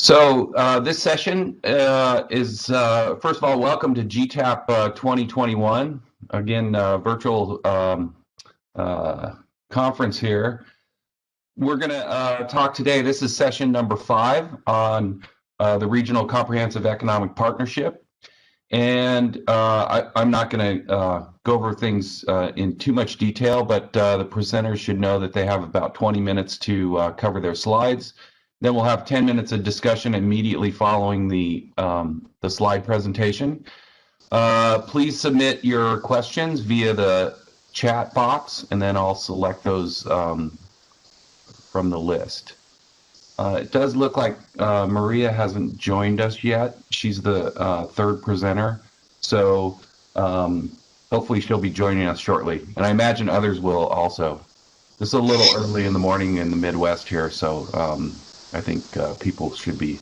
This session is, first of all, welcome to GTAP 2021. Again, virtual conference here. We're going to talk today, this is session number 5 on the Regional Comprehensive Economic Partnership. And I'm not going to go over things in too much detail, but the presenters should know that they have about 20 minutes to cover their slides. Then we'll have 10 minutes of discussion immediately following the slide presentation. Please submit your questions via the chat box, and then I'll select those from the list. It does look like Maria hasn't joined us yet. She's the third presenter, so hopefully she'll be joining us shortly. And I imagine others will also. This is a little early in the morning in the Midwest here, so I think people should be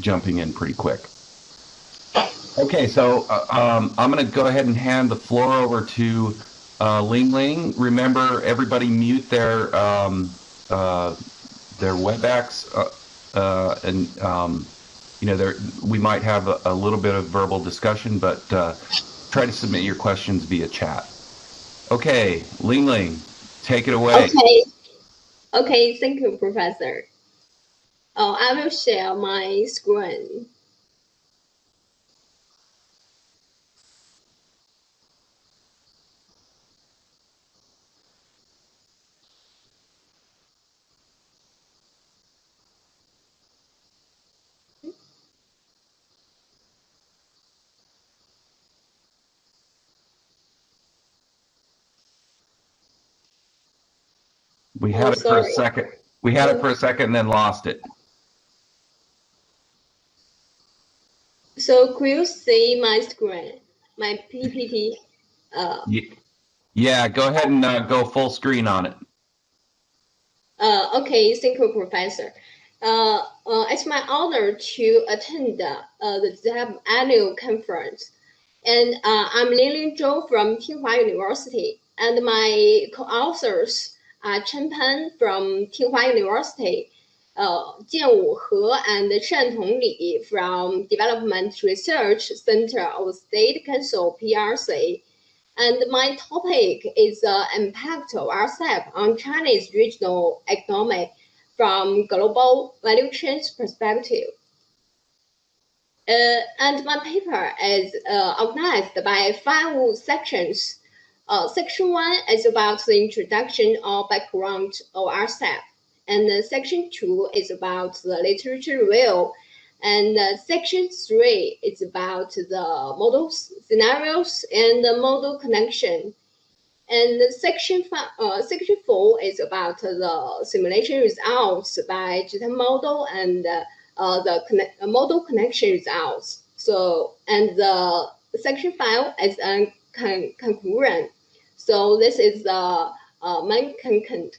jumping in pretty quick. Okay, so I'm going to go ahead and hand the floor over to Ling Ling. Remember, everybody mute their WebEx, and you know, we might have a little bit of verbal discussion, but try to submit your questions via chat. Okay, Ling Ling, take it away. Okay, thank you, Professor. I will share my screen. We had it for a second. We had it for a second and then lost it. So could you see my screen, my PPT? Yeah, go ahead and go full screen on it. Okay, thank you, Professor. It's my honor to attend the GTAP annual conference. And I'm Lilin Zhou from Tsinghua University, and my co-authors are Chen Pen from Tsinghua University, Jianwu He and Shantong Li from Development Research Center of State Council PRC. And my topic is the impact of Rsep on Chinese regional economy from global value chains perspective. And my paper is organized by 5 sections. Section 1 is about the introduction or background of Rsep, and section 2 is about the literature review, and section 3 is about the models, scenarios, and the model connection. And section 4 is about the simulation results by GTAP model and the model connection results. So, and the section 5 is a conclusion. So this is the main content.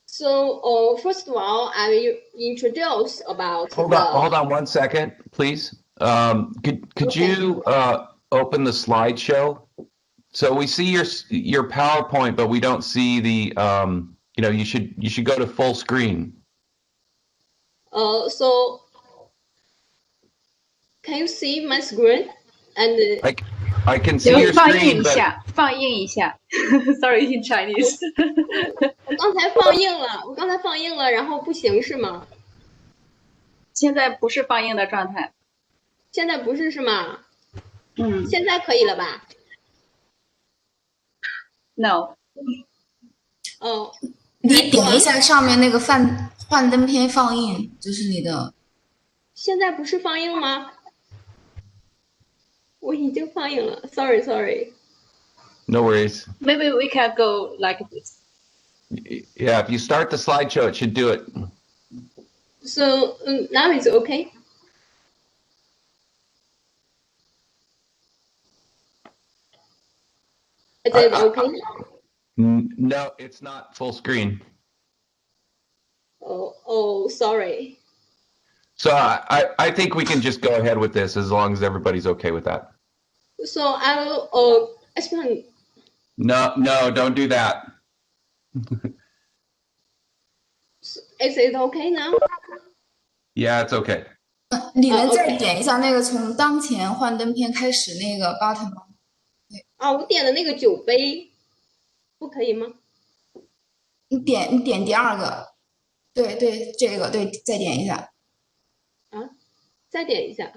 So first of all, I will introduce about. Hold on 1 second, please. Could okay. You open the slideshow? So we see your PowerPoint, but we don't see the. You know, you should go to full screen. So can you see my screen? And I can see your screen, but 放映一下 Sorry, in Chinese. 我刚才放映了，然后不行是吗？现在不是放映的状态。现在不是是吗？嗯。现在可以了吧 ？No。哦。你点一下上面那个幻灯片放映，就是你的。现在不是放映吗？我已经放映了 ，sorry. No worries. Maybe we can go like this. Yeah, if you start the slideshow, it should do it. So now it's okay. Is it okay? No, it's not full screen. Oh, sorry. So I think we can just go ahead with this as long as everybody's okay with that. So I will explain. No, don't do that. Is it okay now? Yeah, it's okay. 你能再 OK 点一下那个从当前幻灯片开始那个 button 吗？我点的那个酒杯，不可以吗？你点第二个，对对，这个对，再点一下。再点一下。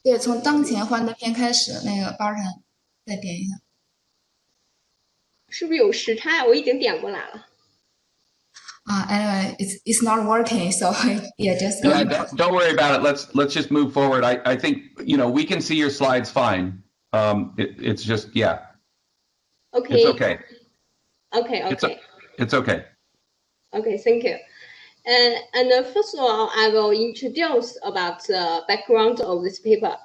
对，从当前幻灯片开始那个 button 再点一下。是不是有时差？我已经点过来了。Anyway, it's not working, so yeah, just go. Yeah, don't worry about it. Let's just move forward. I think we can see your slides fine. It's just OK it's okay. OK It's OK it's okay. OK, thank you. And first of all, I will introduce about the background of this paper.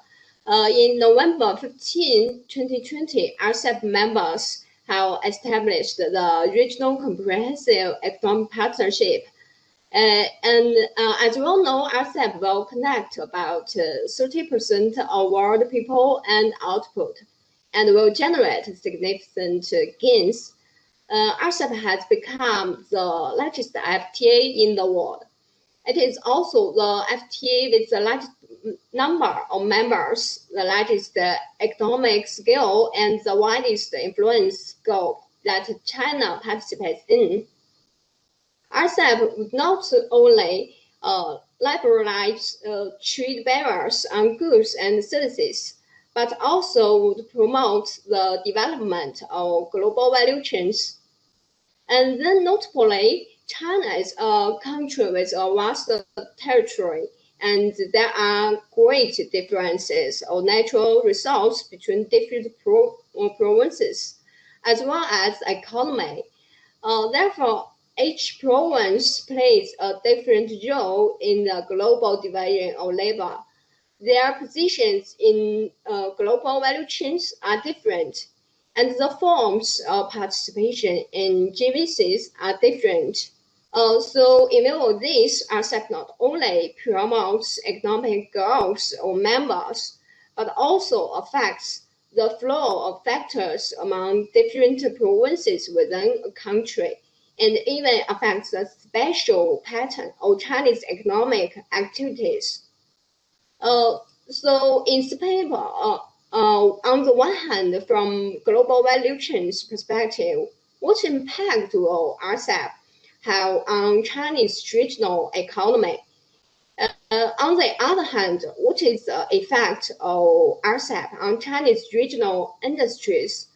In November 15, 2020, Rsep members have established the Regional Comprehensive Economic Partnership. As we all know, Rsep will connect about 30% of world people and output, and will generate significant gains. Rsep has become the largest FTA in the world. It is also the FTA with the largest number of members, the largest economic scale, and the widest influence scope that China participates in. Rsep would not only liberalize trade barriers on goods and services, but also would promote the development of global value chains. And then notably, China is a country with a vast territory, and there are great differences of natural resources between different provinces, as well as economy. Therefore, each province plays a different role in the global division of labor. Their positions in global value chains are different, and the forms of participation in GVCs are different. So in view of this, Rsep not only promotes economic growth of members, but also affects the flow of factors among different provinces within a country, and even affects the spatial pattern of Chinese economic activities. So in this paper, on the one hand, from global value chains perspective, what impact will Rsep have on Chinese regional economy? On the other hand, what is the effect of Rsep on Chinese regional industries?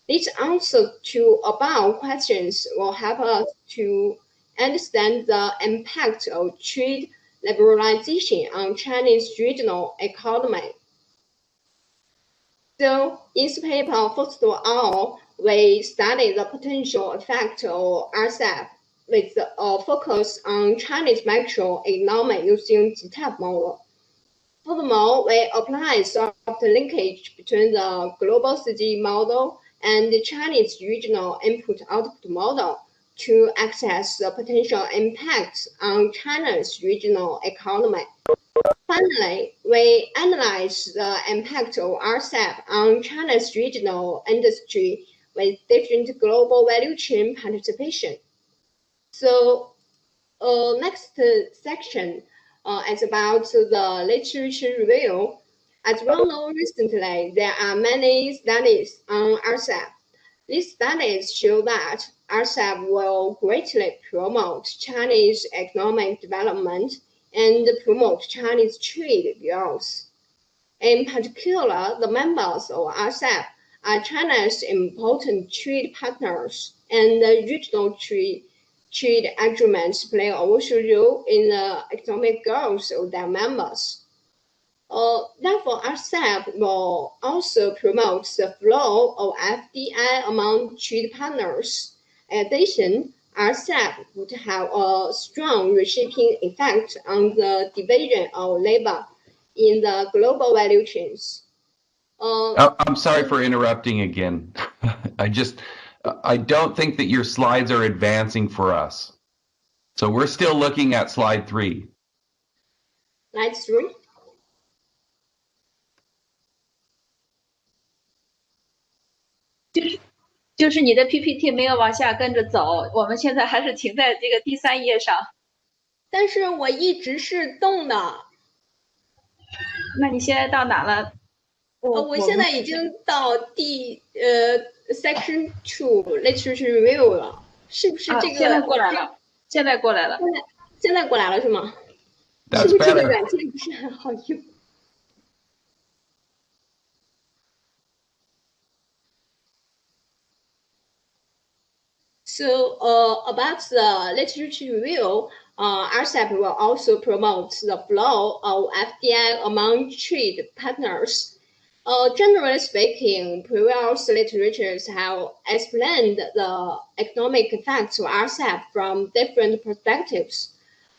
These answers to above questions will help us to understand the impact of trade liberalization on Chinese regional economy. So in this paper, first of all, we study the potential effect of Rsep with a focus on Chinese macroeconomic using GTAP model. Furthermore, we apply soft linkage between the global CG model and the Chinese regional input-output model to assess the potential impacts on China's regional economy. Finally, we analyze the impact of Rsep on China's regional industry with different global value chain participation. So, next section is about the literature review. As well known recently, there are many studies on Rsep. These studies show that Rsep will greatly promote Chinese economic development and promote Chinese trade growth. In particular, the members of Rsep are China's important trade partners, and the regional trade agreements play a crucial role in the economic growth of their members. Therefore, Rsep will also promote the flow of FDI among trade partners. In addition, Rsep would have a strong reshaping effect on the division of labor in the global value chains. I'm sorry for interrupting again. I don't think that your slides are advancing for us. So we're still looking at slide 3. Slide 3. Just 就是你的 PPT 没有往下跟着走，我们现在还是停在这个第3页上。但是我一直是动的。那你现在到哪了？我现在已经到Section 2 Literature Review 了，是不是这个？现在过来了，现在过来了。现在过来了是吗？是 That's 不是这个 better. 软件不是很好用？So about the literature review, Rsap will also promote the flow of FDI among trade partners. Generally speaking, previous literatures have explained the economic effects of Rsap from different perspectives,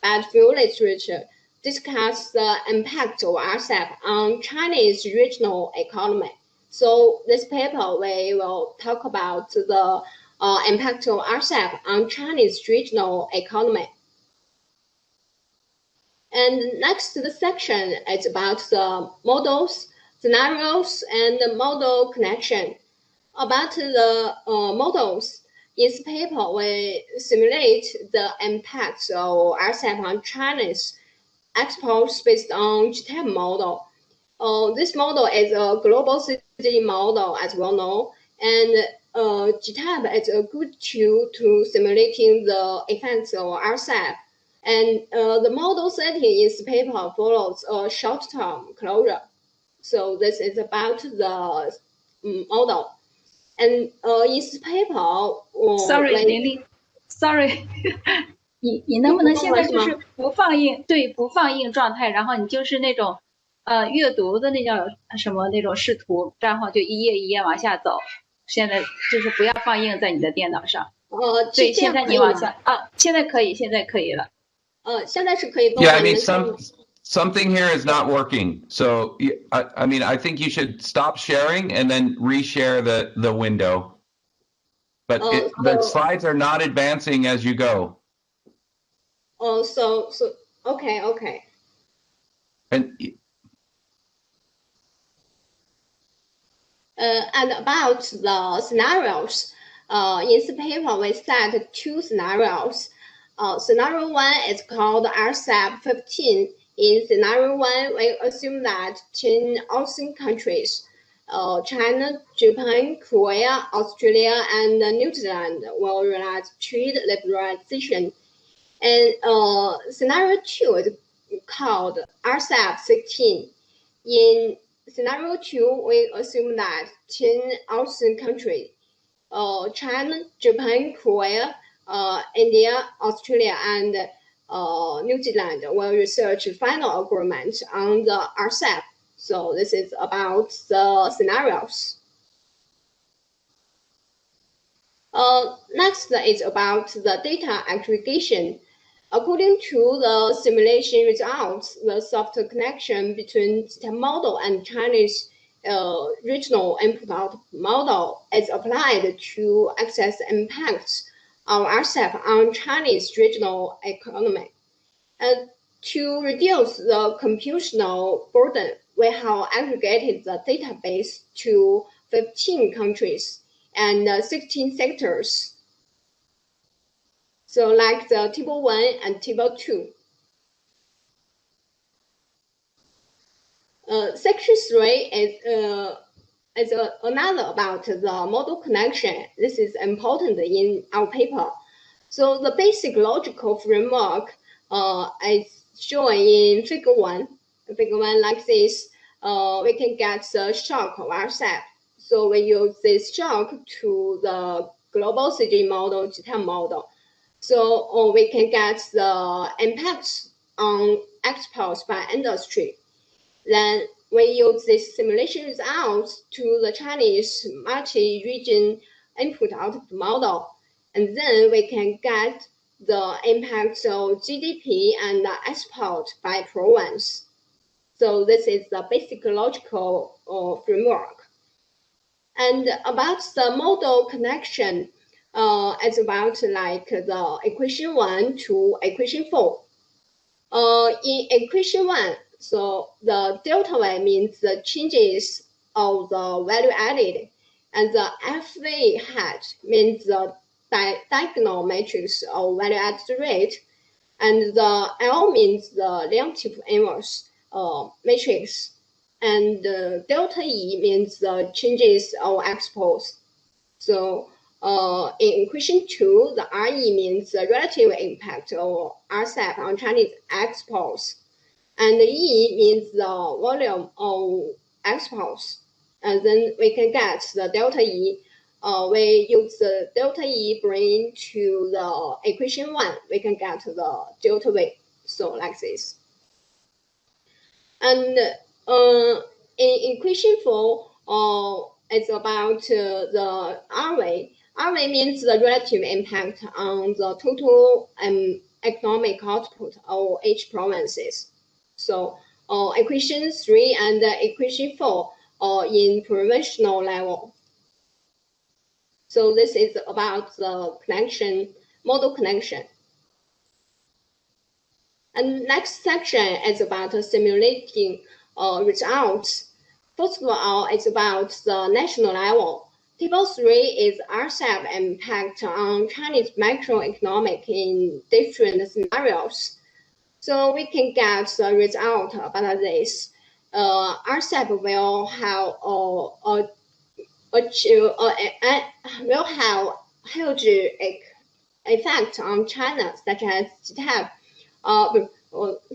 but few literature discuss the impact of Rsap on Chinese regional economy. So this paper we will talk about the impact of Rsap on Chinese regional economy. And next the section is about the models, scenarios, and the model connection. About the models, in this paper we simulate the impacts of Rsap on Chinese exports based on GTAP model. This model is a global city model, as well known, and GTAP is a good tool to simulating the effects of Rsap. And the model setting in this paper follows a short-term closure. So this is about the model. And in this paper, Sorry， 林丽 ，Sorry， 你能不能现在就是不放映，对，不放映状态，然后你就是那种阅读的那叫什么那种视图，然后就一页一页往下走。现在就是不要放映在你的电脑上。对，现在你往下现在可以，现在可以了。现在是可以动。 Yeah, I mean something here is not working. So I mean I think you should stop sharing and then reshare the window. But the slides are not advancing as you go. So okay. And about the scenarios, in this paper we set 2 scenarios. Scenario 1 is called Rsap 15. In scenario 1, we assume that 10 ASEAN countries, China, Japan, Korea, Australia, and New Zealand will realize trade liberalization. And scenario 2 is called Rsap 16. In scenario 2, we assume that 10 ASEAN countries, China, Japan, Korea, India, Australia, and New Zealand will research final agreement on the Rsap. So this is about the scenarios. Next is about the data aggregation. According to the simulation results, the soft connection between the model and Chinese regional input-output model is applied to access impacts of Rsap on Chinese regional economy. And to reduce the computational burden, we have aggregated the database to 15 countries and 16 sectors. So like the table 1 and table 2. Section 3 is another about the model connection. This is important in our paper. So the basic logical framework is shown in figure 1. Figure 1 like this. We can get the shock of Rsap. So we use this shock to the global city model, GTAP model. So we can get the impacts on exports by industry. Then we use this simulation results to the Chinese multi-region input-output model. And then we can get the impacts of GDP and export by province. So this is the basic logical framework. And about the model connection, it's about like the equation 1 to equation 4. In equation 1, so the delta Y means the changes of the value added, and the FV hat means the diagonal matrix of value added rate. And the L means the relative inverse matrix. And delta E means the changes of X pose. So in equation 2, the RE means the relative impact of Rsap on Chinese X pose. And E means the volume of X pose. And then we can get the delta E. We use the delta E bring to the equation 1, we can get the delta V. So like this. And in equation 4, it's about the RV. RV means the relative impact on the total economic output of each provinces. So equation 3 and equation 4 are in provincial level. So this is about the connection, model connection. And next section is about simulating results. First of all, it's about the national level. Table 3 is Rsap impact on Chinese macroeconomic in different scenarios. So we can get the result about this. Rsap will have huge effect on China, such as GTAP,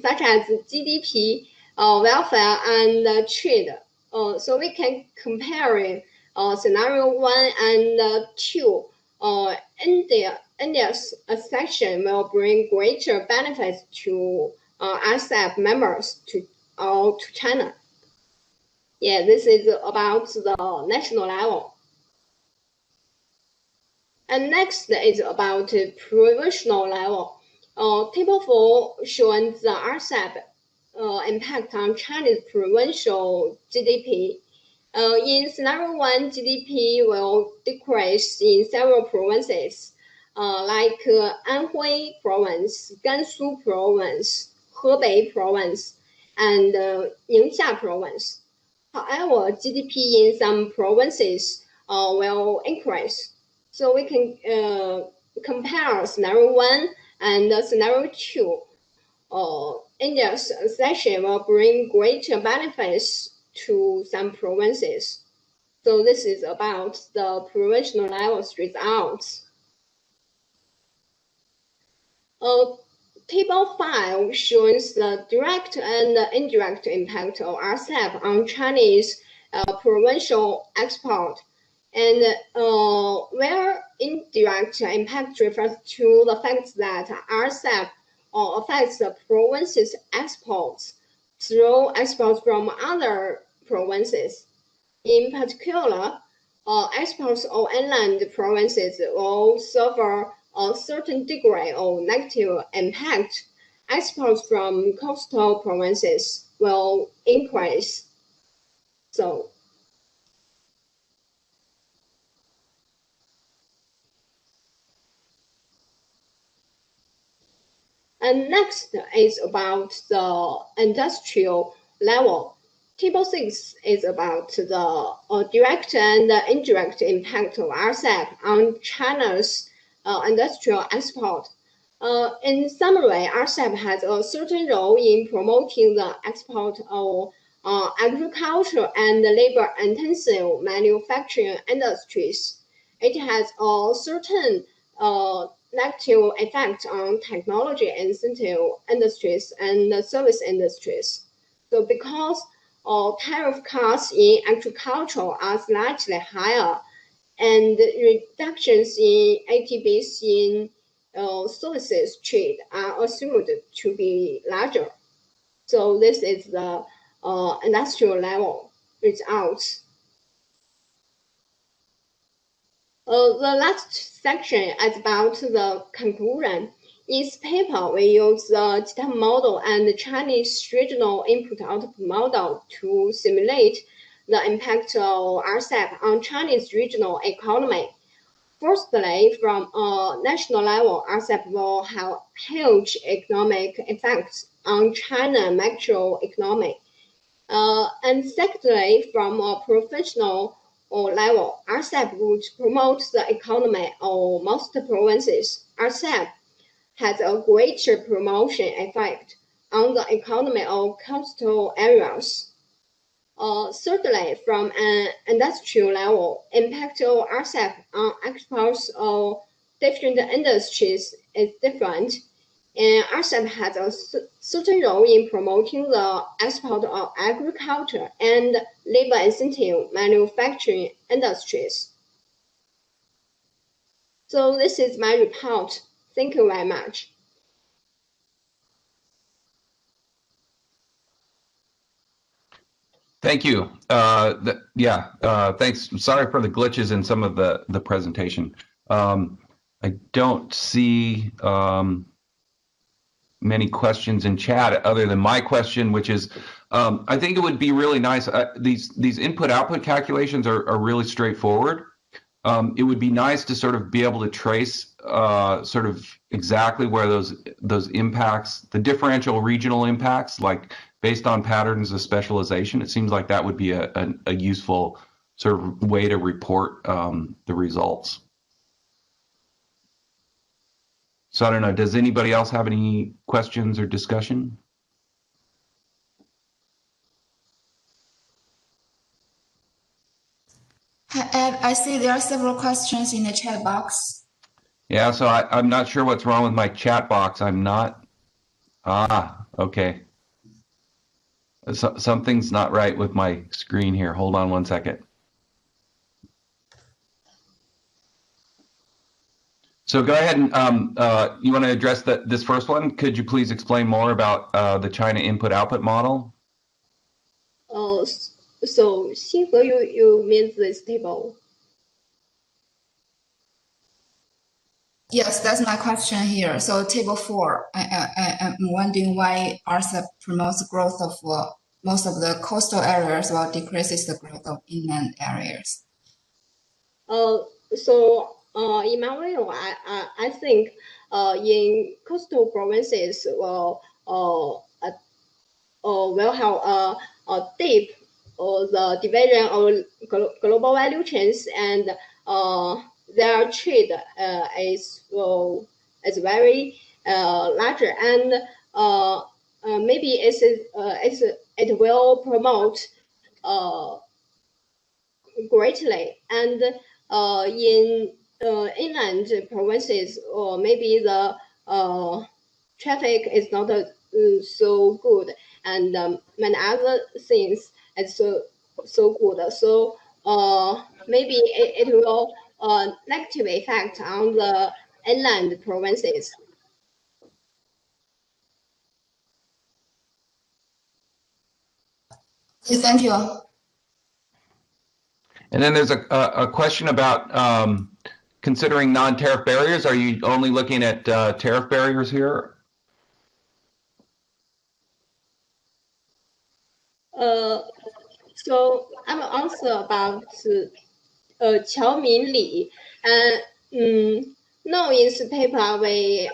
such as GDP, welfare, and trade. So we can compare scenario 1 and 2. India's section will bring greater benefits to Rsap members to China. Yeah, this is about the national level. And next is about provincial level. Table 4 shows the Rsap impact on Chinese provincial GDP. In scenario 1, GDP will decrease in several provinces, like Anhui province, Gansu province, Hebei province, and Ningxia province. However, GDP in some provinces will increase. So we can compare scenario 1 and scenario 2. India's accession will bring greater benefits to some provinces. So this is about the provincial level's results. Table 5 shows the direct and indirect impact of Rsap on Chinese provincial export. And where indirect impact refers to the fact that Rsap affects the province's exports through exports from other provinces. In particular, exports of inland provinces will suffer a certain degree of negative impact. Exports from coastal provinces will increase. So, and next is about the industrial level. Table 6 is about the direct and indirect impact of Rsap on China's industrial export. In summary, Rsap has a certain role in promoting the export of agriculture and labor-intensive manufacturing industries. It has a certain negative effect on technology-intensive industries and service industries. So because tariff costs in agriculture are slightly higher, and reductions in ATBs in services trade are assumed to be larger. So this is the industrial level results. The last section is about the conclusion. In this paper, we use the GTAP model and the Chinese regional input-output model to simulate the impact of Rsap on Chinese regional economy. Firstly, from a national level, Rsap will have huge economic effects on China macroeconomic. And secondly, from a professional level, Rsap would promote the economy of most provinces. Rsap has a greater promotion effect on the economy of coastal areas. Thirdly, from an industrial level, impact of Rsap on exports of different industries is different, and Rsap has a certain role in promoting the export of agriculture and labor-intensive manufacturing industries. So this is my report. Thank you very much. Thank you. Thanks. Sorry for the glitches in some of the presentation. I don't see many questions in chat other than my question, which is, I think it would be really nice. These input-output calculations are really straightforward. It would be nice to sort of be able to trace sort of exactly where those impacts, the differential regional impacts, like based on patterns of specialization. It seems like that would be a useful sort of way to report the results. So I don't know, does anybody else have any questions or discussion? I see there are several questions in the chat box. Yeah, so I'm not sure what's wrong with my chat box. I'm not. Okay. Something's not right with my screen here. Hold on one second. So go ahead and you want to address this first one? Could you please explain more about the China input-output model? So Xinhe, you mean this table? Yes, that's my question here. So table 4, I'm wondering why Rsep promotes growth of most of the coastal areas while decreases the growth of inland areas. In my view, I think in coastal provinces will have a deep the division of global value chains, and their trade is very larger, and maybe it will promote greatly, and in inland provinces, or maybe the traffic is not so good, and many other things is so good. So maybe it will negative effect on the inland provinces. Thank you. And then there's a question about considering non-tariff barriers. Are you only looking at tariff barriers here? So I'm also about Qiaoming Li, and no, in this paper we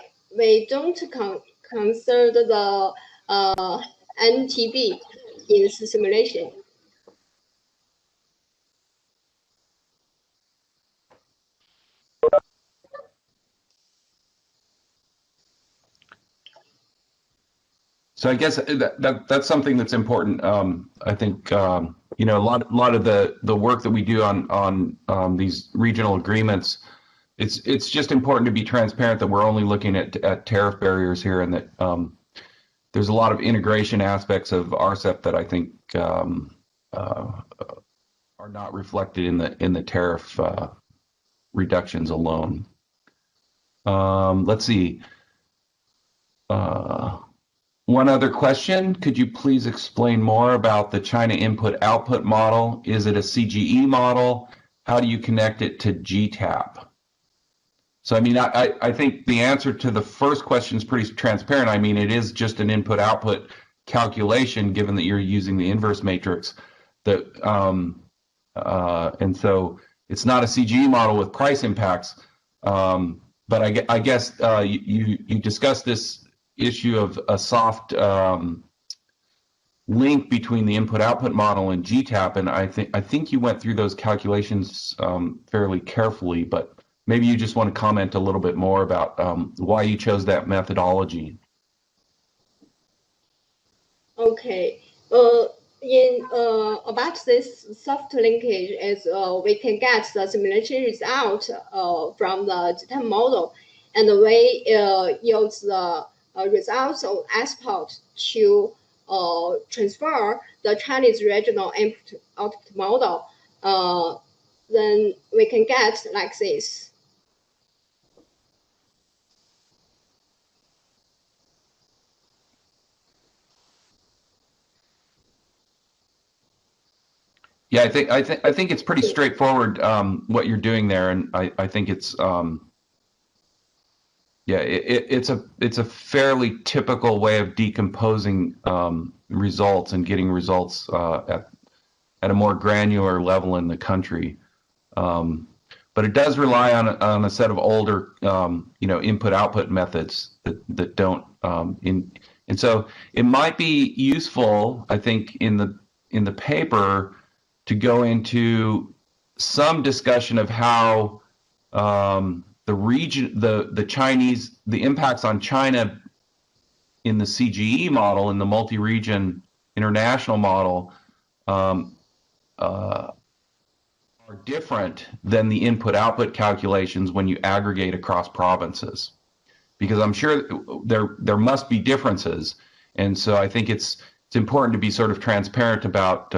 don't consider the NTB in this simulation. So I guess that's something that's important. I think you know, a lot of the work that we do on these regional agreements, it's just important to be transparent that we're only looking at tariff barriers here, and that there's a lot of integration aspects of Rsep that I think are not reflected in the tariff reductions alone. Let's see. One other question, could you please explain more about the China input-output model? Is it a CGE model? How do you connect it to GTAP? So, I mean, I think the answer to the first question is pretty transparent. I mean, it is just an input-output calculation, given that you're using the inverse matrix. And so it's not a CGE model with price impacts. But I guess you discussed this issue of a soft link between the input-output model and GTAP, and I think you went through those calculations fairly carefully. But maybe you just want to comment a little bit more about why you chose that methodology. Okay. About this soft linkage is we can get the simulation result from the GTAP model, and we use the results of export to transfer the Chinese regional input output model. Then we can get like this. Yeah, I think it's pretty straightforward what you're doing there, and I think it's yeah, it's a fairly typical way of decomposing results and getting results at a more granular level in the country. But it does rely on a set of older input-output methods that don't and so it might be useful, I think, in the paper to go into some discussion of how the region, the Chinese, the impacts on China in the CGE model, in the multi-region international model, are different than the input-output calculations when you aggregate across provinces, because I'm sure there must be differences, and so I think it's important to be sort of transparent about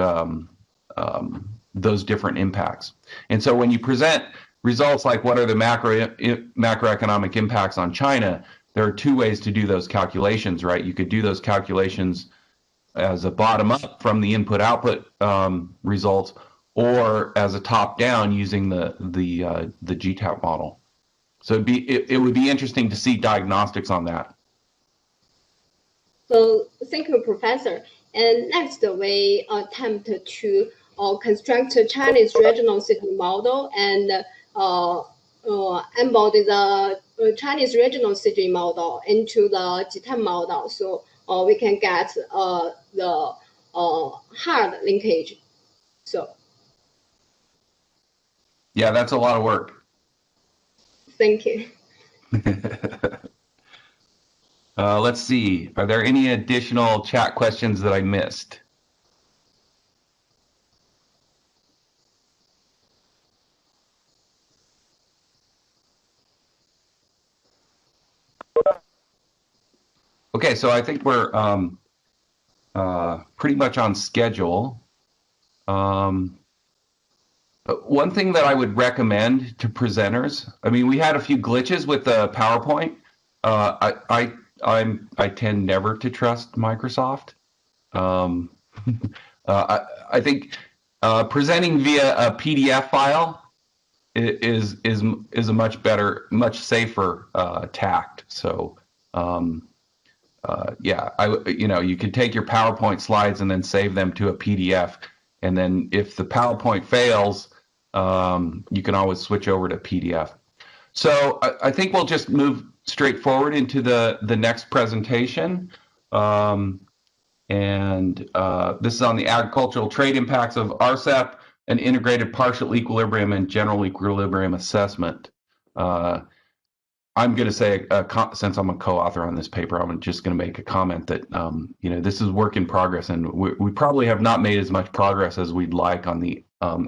those different impacts. And so when you present results like what are the macroeconomic impacts on China, there are two ways to do those calculations, right? You could do those calculations as a bottom up from the input output results, or as a top down using the GTAP model. So it would be interesting to see diagnostics on that. So thank you, Professor. And next, we attempt to construct a Chinese regional city model and embody the Chinese regional city model into the GTAP model, so we can get the hard linkage. So yeah, that's a lot of work. Thank you. Let's see. Are there any additional chat questions that I missed? Okay, so I think we're pretty much on schedule. One thing that I would recommend to presenters, I mean, we had a few glitches with the PowerPoint. I tend never to trust Microsoft. I think presenting via a PDF file is a much better, much safer tact. So yeah, you could take your PowerPoint slides and then save them to a PDF, and then if the PowerPoint fails, you can always switch over to PDF. So I think we'll just move straight forward into the next presentation. This is on the agricultural trade impacts of Rsep, an integrated partial equilibrium and general equilibrium assessment. I'm going to say, since I'm a co-author on this paper, I'm just going to make a comment that this is work in progress, and we probably have not made as much progress as we'd like on the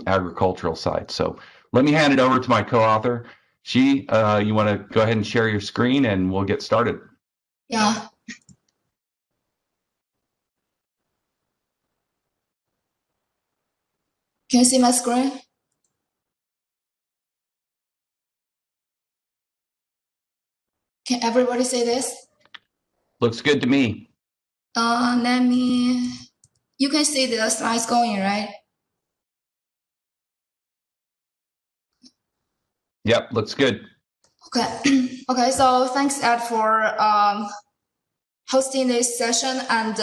agricultural side. So let me hand it over to my co-author. You want to go ahead and share your screen, and we'll get started. Yeah. Can you see my screen? Can everybody see this? Looks good to me. You can see the slides going, right? Yep, looks good. Okay. Okay, so thanks, Ed, for hosting this session. And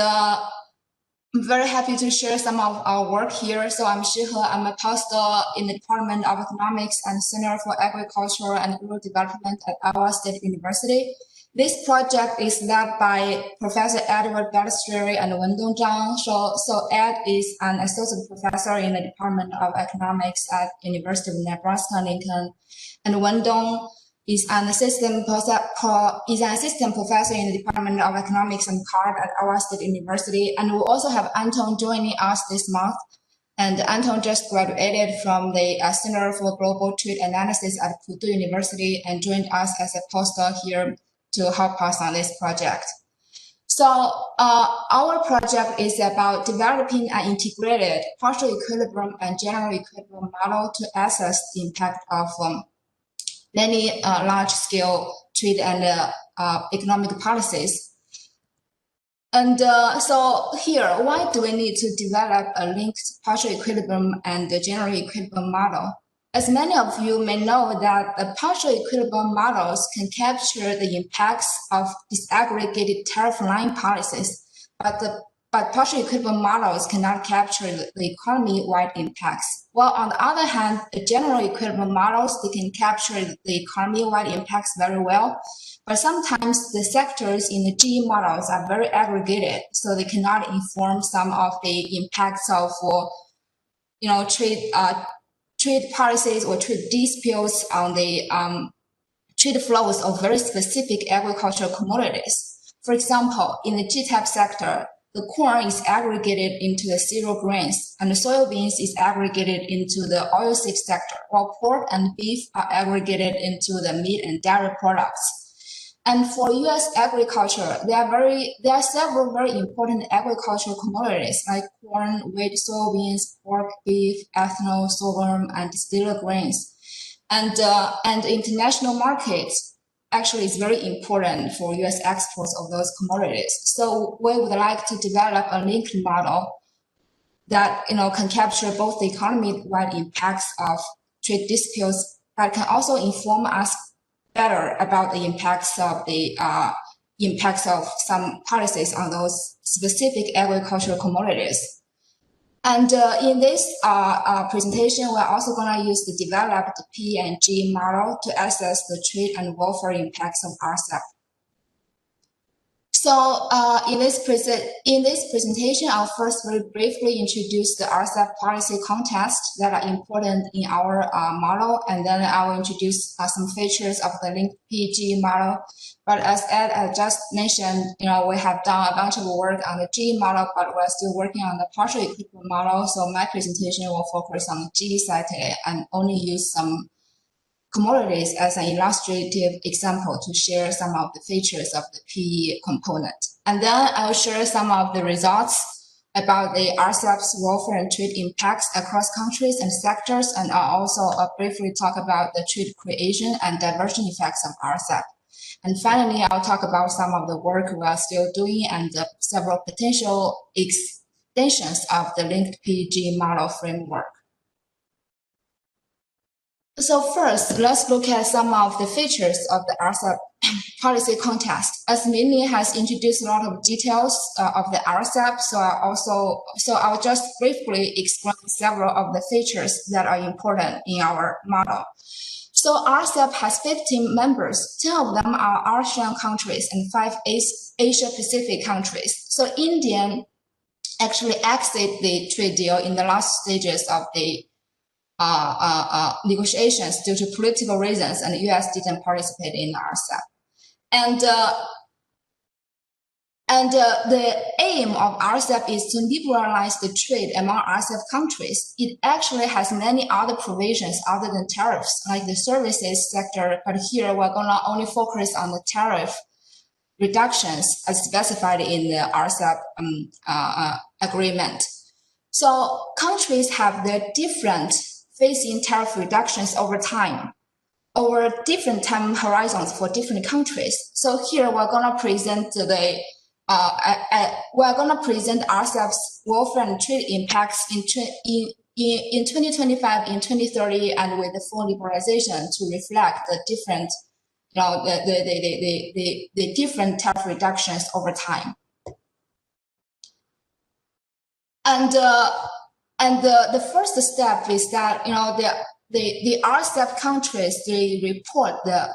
I'm very happy to share some of our work here. So I'm Shi He. I'm a postdoc in the Department of Economics and Center for Agriculture and Rural Development at Iowa State University. This project is led by Professor Edward Balistreri and Wendong Zhang. So Ed is an associate professor in the Department of Economics at University of Nebraska-Lincoln, and Wendong is an assistant professor in the Department of Economics and Card at Iowa State University. And we also have Anton joining us this month. And Anton just graduated from the Center for Global Trade Analysis at Purdue University and joined us as a postdoc here to help us on this project. So our project is about developing an integrated partial equilibrium and general equilibrium model to assess the impact of many large-scale trade and economic policies. And so here, why do we need to develop a linked partial equilibrium and the general equilibrium model? As many of you may know that the partial equilibrium models can capture the impacts of disaggregated tariff line policies, but partial equilibrium models cannot capture the economy-wide impacts. While on the other hand, the general equilibrium models, they can capture the economy-wide impacts very well, but sometimes the sectors in the GE models are very aggregated, so they cannot inform some of the impacts of, trade policies or trade disputes on the trade flows of very specific agricultural commodities. For example, in the GTAP sector, the corn is aggregated into the cereal grains, and the soybeans is aggregated into the oilseed sector, while pork and beef are aggregated into the meat and dairy products. And for U.S. agriculture, there are several very important agricultural commodities like corn, wheat, soybeans, pork, beef, ethanol, sorghum, and distilled grains. And international markets actually is very important for U.S. exports of those commodities. So we would like to develop a linked model that can capture both the economy-wide impacts of trade disputes, but can also inform us better about the impacts of some policies on those specific agricultural commodities. And in this presentation, we're also going to use the developed P&G model to assess the trade and welfare impacts of Rsep. So in this presentation, I'll first very briefly introduce the Rsep policy contexts that are important in our model, and then I will introduce some features of the linked PG model. But as Ed just mentioned, we have done a bunch of work on the G model, but we're still working on the partial equilibrium model. So my presentation will focus on the G side today and only use some commodities as an illustrative example to share some of the features of the PE component. And then I'll share some of the results about the Rsep's welfare and trade impacts across countries and sectors, and I'll also briefly talk about the trade creation and diversion effects of Rsep. And finally, I'll talk about some of the work we are still doing and several potential extensions of the linked PG model framework. So first, let's look at some of the features of the Rsep policy context. As Minnie has introduced a lot of details of the Rsep, so I'll just briefly explain several of the features that are important in our model. So Rsep has 15 members. 10 of them are ASEAN countries and 5 Asia-Pacific countries. So India actually exited the trade deal in the last stages of the negotiations due to political reasons, and the U.S. didn't participate in Rsep. And the aim of Rsep is to liberalize the trade among Rsep countries. It actually has many other provisions other than tariffs, like the services sector, but here we're going to only focus on the tariff reductions as specified in the Rsep agreement. So countries have their different facing tariff reductions over time, over different time horizons for different countries. So here we're going to present Rsep's welfare and trade impacts in 2025, in 2030, and with the full liberalization to reflect the different, the different tariff reductions over time. The first step is that the Rsep countries, they report the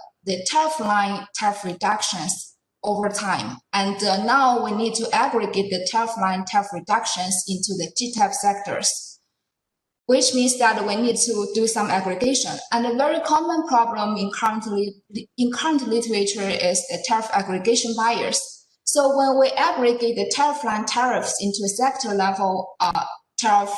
tariff line tariff reductions over time, and now we need to aggregate the tariff line tariff reductions into the GTAP sectors, which means that we need to do some aggregation. And a very common problem in current literature is the tariff aggregation bias. So when we aggregate the tariff line tariffs into sector level tariff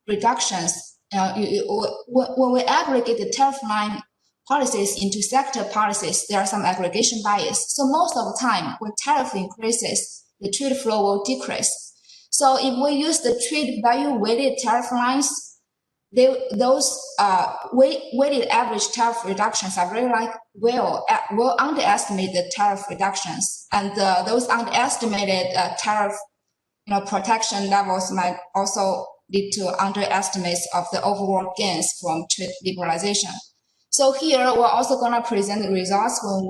reductions, when we aggregate the tariff line policies into sector policies, there are some aggregation bias. So most of the time, when tariff increases, the trade flow will decrease. So if we use the trade value weighted tariff lines, those weighted average tariff reductions are will underestimate the tariff reductions, and those underestimated tariff protection levels might also lead to underestimates of the overall gains from trade liberalization. So here we're also going to present the results when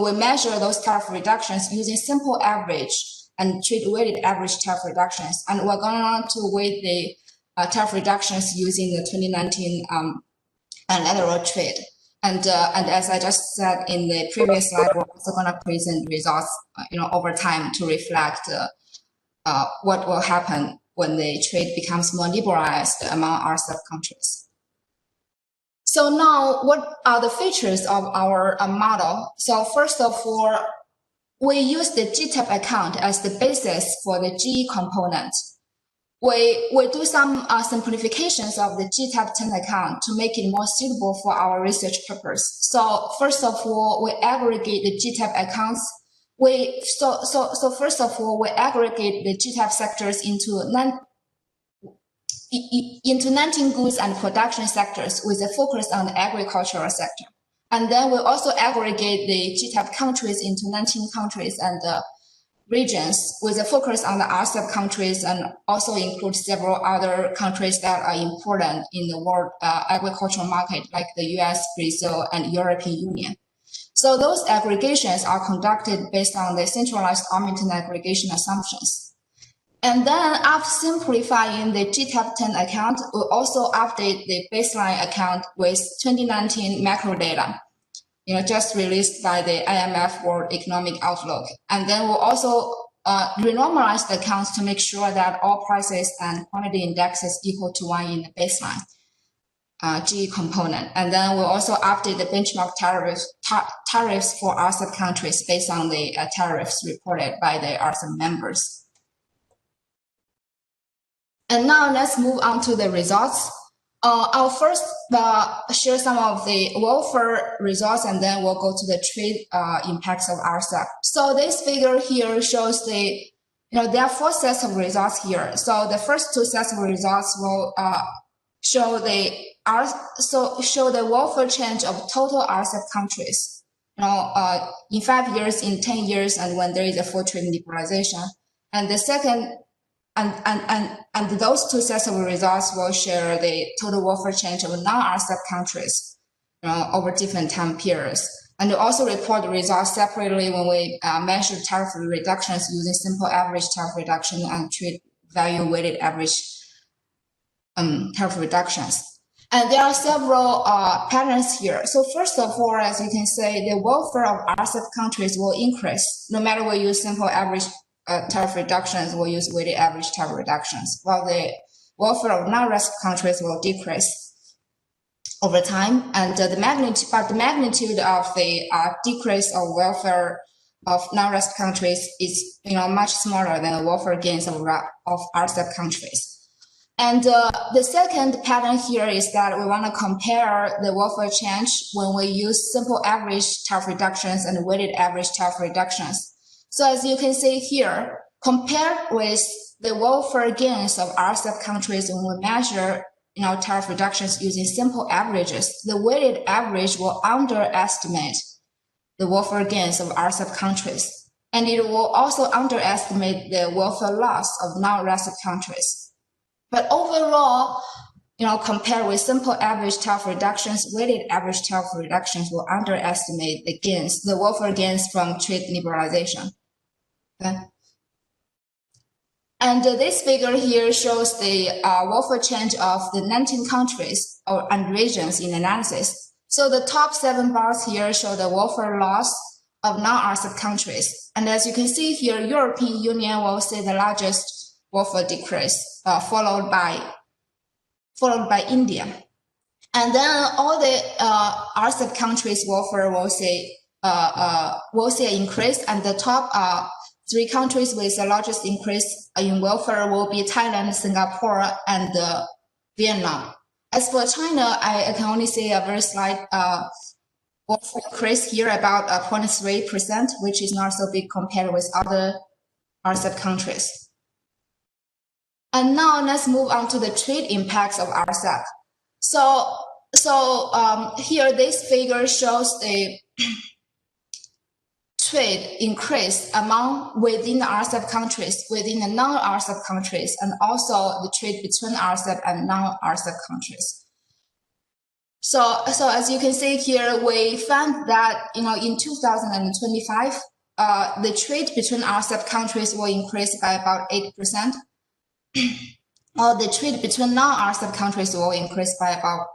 we measure those tariff reductions using simple average and trade weighted average tariff reductions, and we're going to weight the tariff reductions using the 2019 bilateral trade. And as I just said in the previous slide, we're also going to present results, over time to reflect what will happen when the trade becomes more liberalized among Rsep countries. So now, what are the features of our model? So first of all, we use the GTAP account as the basis for the GE component. We do some simplifications of the GTAP 10 account to make it more suitable for our research purpose. So first of all, we aggregate the GTAP accounts. So first of all, we aggregate the GTAP sectors into 19 goods and production sectors with a focus on the agricultural sector. And then we also aggregate the GTAP countries into 19 countries and regions with a focus on the Rsep countries, and also include several other countries that are important in the world agricultural market, like the US, Brazil, and European Union. So those aggregations are conducted based on the centralized Armington aggregation assumptions. And then after simplifying the GTAP 10 account, we also update the baseline account with 2019 macro data, just released by the IMF World Economic Outlook. And then we'll also renormalize the accounts to make sure that all prices and quantity indexes equal to 1 in the baseline GE component. And then we'll also update the benchmark tariffs for Rsep countries based on the tariffs reported by the Rsep members. And now let's move on to the results. I'll first share some of the welfare results, and then we'll go to the trade impacts of Rsep. So this figure here shows there are 4 sets of results here. So the first 2 sets of results will show the welfare change of total Rsep countries, in 5 years, in 10 years, and when there is a full trade liberalization. And the second, and those 2 sets of results will share the total welfare change of non-Rsep countries over different time periods. And we also report the results separately when we measure tariff reductions using simple average tariff reduction and trade value weighted average tariff reductions. And there are several patterns here. So first of all, as you can see, the welfare of Rsep countries will increase no matter we use simple average tariff reductions, will use weighted average tariff reductions, while the welfare of non-Rsep countries will decrease over time. And the magnitude of the decrease of welfare of non-Rsep countries is much smaller than the welfare gains of Rsep countries. And the second pattern here is that we want to compare the welfare change when we use simple average tariff reductions and weighted average tariff reductions. So as you can see here, compared with the welfare gains of Rsep countries when we measure tariff reductions using simple averages, the weighted average will underestimate the welfare gains of Rsep countries. And it will also underestimate the welfare loss of non-Rsep countries. But overall, compared with simple average tariff reductions, weighted average tariff reductions will underestimate the welfare gains from trade liberalization. Okay. And this figure here shows the welfare change of the 19 countries and regions in analysis. So the top 7 bars here show the welfare loss of non-Rsep countries. And as you can see here, European Union will see the largest welfare decrease, followed by India. And then all the Rsep countries' welfare will see an increase, and the top 3 countries with the largest increase in welfare will be Thailand, Singapore, and Vietnam. As for China, I can only see a very slight welfare increase here, about 0.3%, which is not so big compared with other Rsep countries. And now let's move on to the trade impacts of Rsep. So here this figure shows the trade increase within the Rsep countries, within the non-Rsep countries, and also the trade between Rsep and non-Rsep countries. So as you can see here, we found that in 2025, the trade between Rsep countries will increase by about 8%, while the trade between non-Rsep countries will increase by about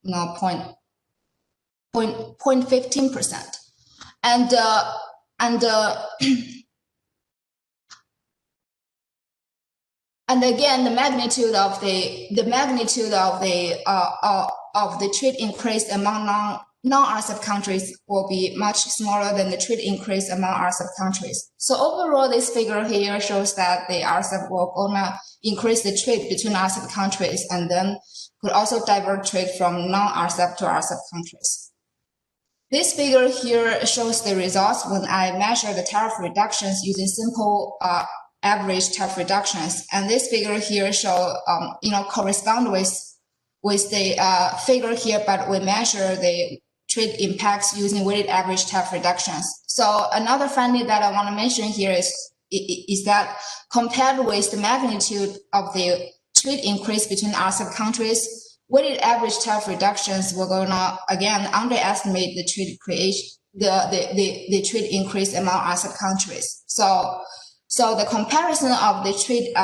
0.15%. And again, the magnitude of the trade increase among non-Rsep countries will be much smaller than the trade increase among Rsep countries. So overall, this figure here shows that the Rsep will gonna increase the trade between Rsep countries, and then could also divert trade from non-Rsep to Rsep countries. This figure here shows the results when I measure the tariff reductions using simple average tariff reductions, and this figure here show correspond with the figure here, but we measure the trade impacts using weighted average tariff reductions. So another finding that I want to mention here is that compared with the magnitude of the trade increase between Rsep countries, weighted average tariff reductions will gonna again underestimate the trade creation, the trade increase among Rsep countries. So the comparison of the trade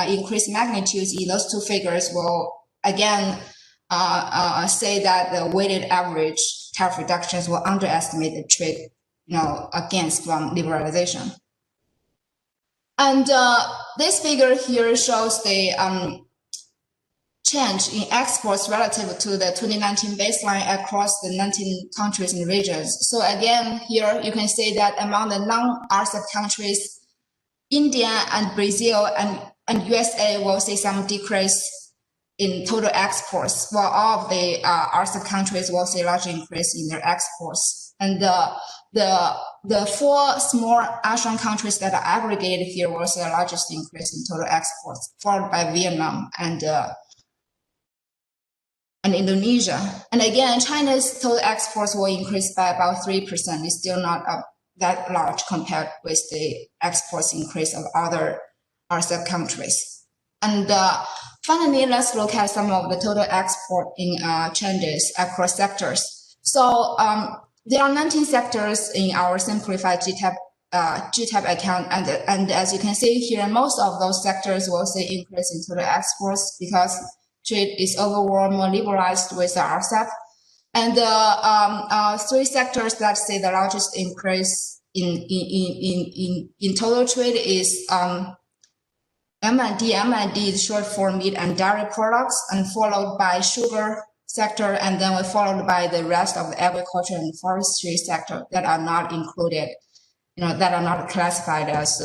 increase magnitudes in those 2 figures will again say that the weighted average tariff reductions will underestimate the trade, gains from liberalization. And this figure here shows the change in exports relative to the 2019 baseline across the 19 countries and regions. So again, here you can see that among the non-Rsep countries, India and Brazil and USA will see some decrease in total exports, while all of the Rsep countries will see a large increase in their exports. And the 4 small ASEAN countries that are aggregated here will see the largest increase in total exports, followed by Vietnam and Indonesia. And again, China's total exports will increase by about 3%. It's still not that large compared with the exports increase of other Rsep countries. And finally, let's look at some of the total export changes across sectors. So there are 19 sectors in our simplified GTAP account, and as you can see here, most of those sectors will see increase in total exports because trade is overall more liberalized with the Rsep. And 3 sectors that see the largest increase in total trade is M&D. M&D is short for meat and dairy products, and followed by sugar sector, and then we're followed by the rest of the agriculture and forestry sector that are not included, that are not classified as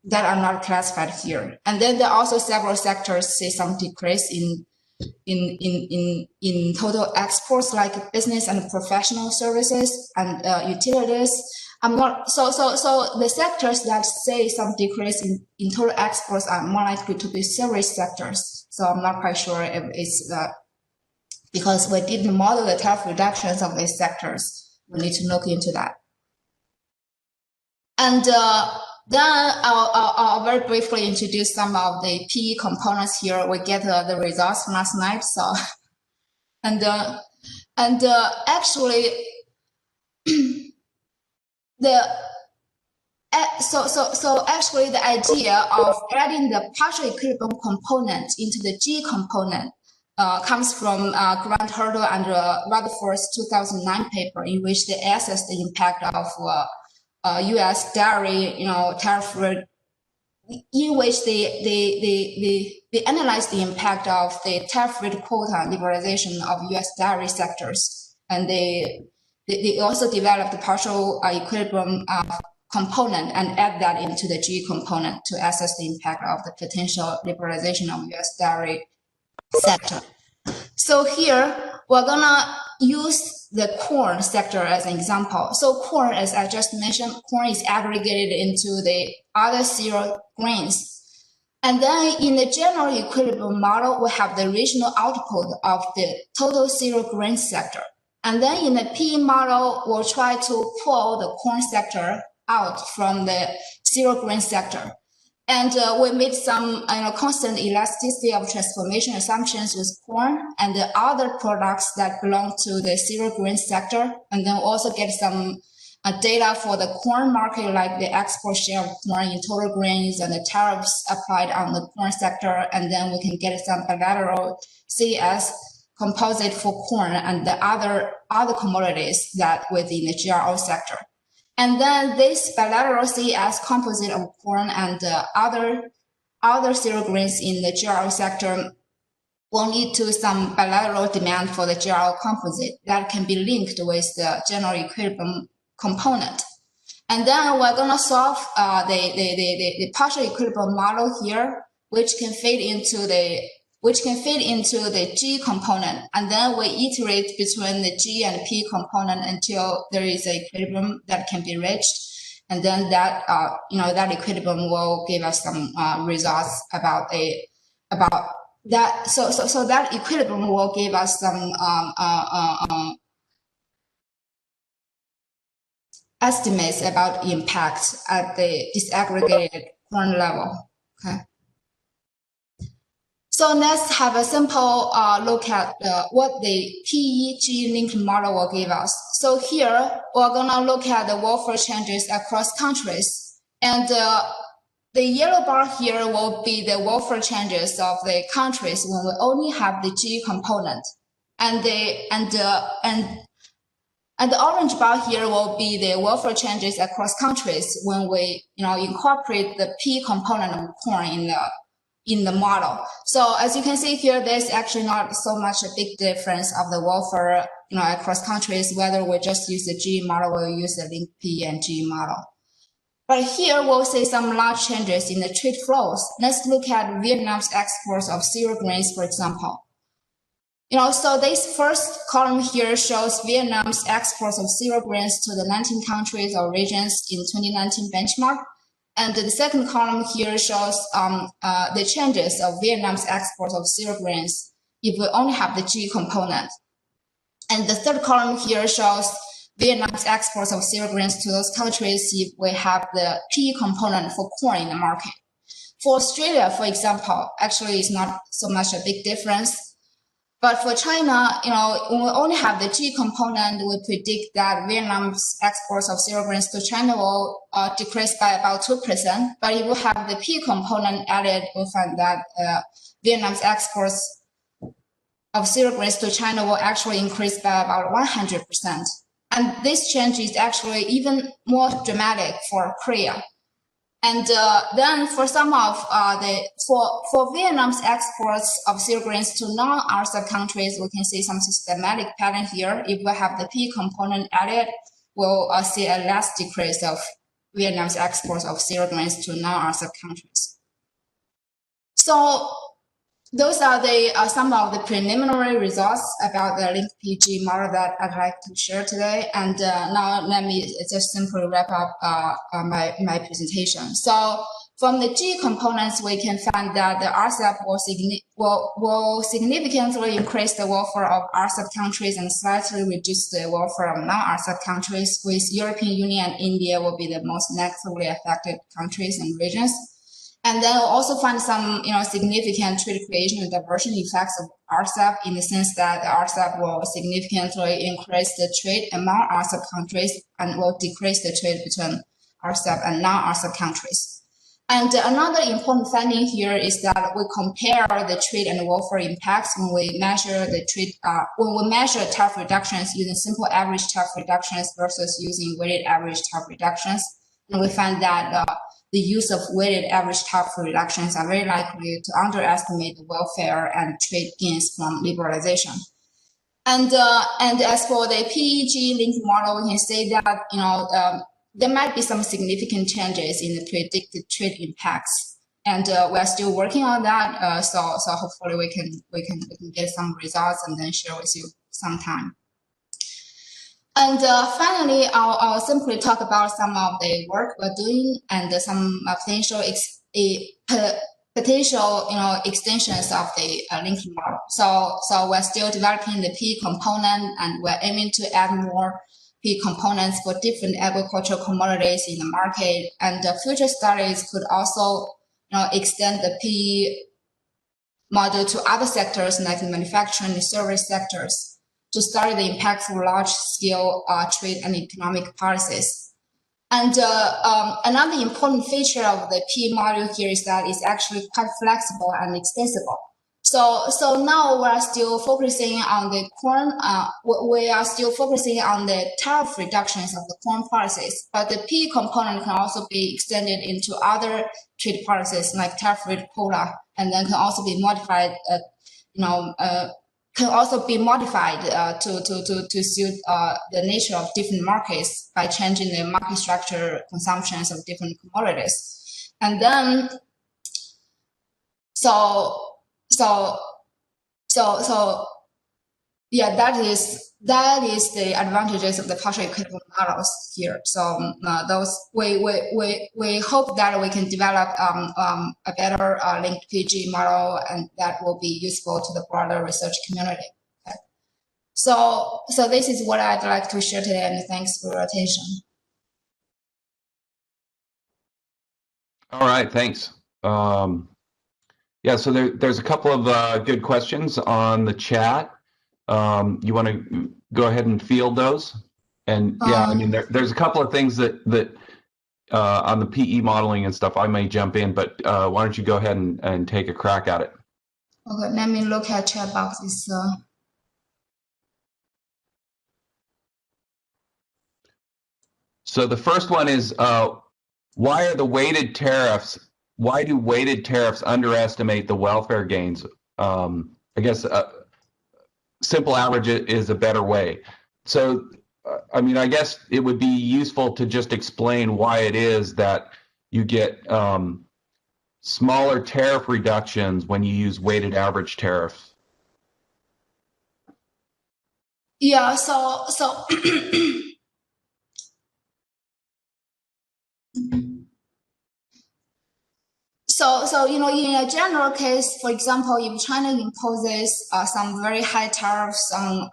that are not classified here. And then there are also several sectors see some decrease in total exports, like business and professional services and utilities. So the sectors that say some decrease in total exports are more likely to be service sectors. So I'm not quite sure if it's because we didn't model the tariff reductions of these sectors. We need to look into that. And then I'll very briefly introduce some of the PE components here. We get the results last night. So, and actually, So actually the idea of adding the partial equilibrium component into the G component comes from Grant Hurdle and Rutherford's 2009 paper, in which they assessed the impact of U.S. dairy, tariff rate, in which they analyzed the impact of the tariff rate quota liberalization of U.S. dairy sectors, and they also developed the partial equilibrium component and add that into the G component to assess the impact of the potential liberalization of U.S. dairy sector. So here we're gonna use the corn sector as an example. So corn, as I just mentioned, corn is aggregated into the other cereal grains. And then in the general equilibrium model, we have the regional output of the total cereal grain sector. And then in the P model, we'll try to pull the corn sector out from the cereal grain sector. And we made some constant elasticity of transformation assumptions with corn and the other products that belong to the cereal grain sector. And then also get some data for the corn market, like the export share of corn in total grains and the tariffs applied on the corn sector. And then we can get some bilateral CES composite for corn and the other commodities that within the GRO sector. And then this bilateral CES composite of corn and other cereal grains in the GRO sector will lead to some bilateral demand for the GRO composite that can be linked with the general equilibrium component. And then we're going to solve the partial equilibrium model here, which can fit into the G component. And then we iterate between the G and P component until there is an equilibrium that can be reached. And then that, that equilibrium will give us some results about that. So that equilibrium will give us some estimates about impact at the disaggregated corn level. Okay. So let's have a simple look at what the PEG linked model will give us. So here, we're going to look at the welfare changes across countries. And the yellow bar here will be the welfare changes of the countries when we only have the G component. And the orange bar here will be the welfare changes across countries when we incorporate the P component of corn in the model. So as you can see here, there's actually not so much a big difference of the welfare across countries, whether we just use the G model or use the link P and G model. But here we'll see some large changes in the trade flows. Let's look at Vietnam's exports of cereal grains, for example. So this first column here shows Vietnam's exports of cereal grains to the 19 countries or regions in 2019 benchmark. And the second column here shows the changes of Vietnam's exports of cereal grains if we only have the G component. And the third column here shows Vietnam's exports of cereal grains to those countries if we have the P component for corn in the market. For Australia, for example, actually it's not so much a big difference. But for China, when we only have the G component, we predict that Vietnam's exports of cereal grains to China will decrease by about 2%. But if we have the P component added, we'll find that Vietnam's exports of cereal grains to China will actually increase by about 100%. And this change is actually even more dramatic for Korea. And then for some of for Vietnam's exports of cereal grains to non-Rsep countries, we can see some systematic pattern here. If we have the P component added, we'll see a less decrease of Vietnam's exports of cereal grains to non-Rsep countries. So those are some of the preliminary results about the link PG model that I'd like to share today. And now let me just simply wrap up my presentation. So from the G components, we can find that the Rsep will significantly increase the welfare of Rsep countries and slightly reduce the welfare of non-Rsep countries, with European Union and India will be the most negatively affected countries and regions. And then we'll also find some, significant trade creation and diversion effects of Rsep, in the sense that the Rsep will significantly increase the trade among Rsep countries and will decrease the trade between Rsep and non-Rsep countries. And another important finding here is that we compare the trade and welfare impacts when we measure the trade, when we measure tariff reductions using simple average tariff reductions versus using weighted average tariff reductions. And we find that the use of weighted average tariff reductions are very likely to underestimate the welfare and trade gains from liberalization. And as for the PEG linked model, we can say that there might be some significant changes in the predicted trade impacts, and we're still working on that. So hopefully we can get some results and then share with you sometime. And finally, I'll simply talk about some of the work we're doing and some potential extensions of the linked model. So we're still developing the P component, and we're aiming to add more P components for different agricultural commodities in the market. And the future studies could also extend the P model to other sectors like the manufacturing and service sectors to study the impact of large-scale trade and economic policies. And another important feature of the P module here is that it's actually quite flexible and extensible. So now we're still focusing on the corn. We are still focusing on the tariff reductions of the corn policies, but the P component can also be extended into other trade policies like tariff-rate quota, and then can also be modified. Can also be modified to suit the nature of different markets by changing the market structure consumptions of different commodities. And then, yeah, that is the advantages of the partial equitable models here. So we hope that we can develop a better linked PG model, and that will be useful to the broader research community. Okay. So this is what I'd like to share today, and thanks for your attention. All right, thanks. Yeah, so there's a couple of good questions on the chat. You want to go ahead and field those? And yeah, I mean, there's a couple of things that on the PE modeling and stuff I may jump in, but why don't you go ahead and take a crack at it? Okay, let me look at chat boxes. So the first one is, why do weighted tariffs underestimate the welfare gains? I guess simple average is a better way. So, I mean, I guess it would be useful to just explain why it is that you get smaller tariff reductions when you use weighted average tariffs. Yeah, so So in a general case, for example, if China imposes some very high tariffs on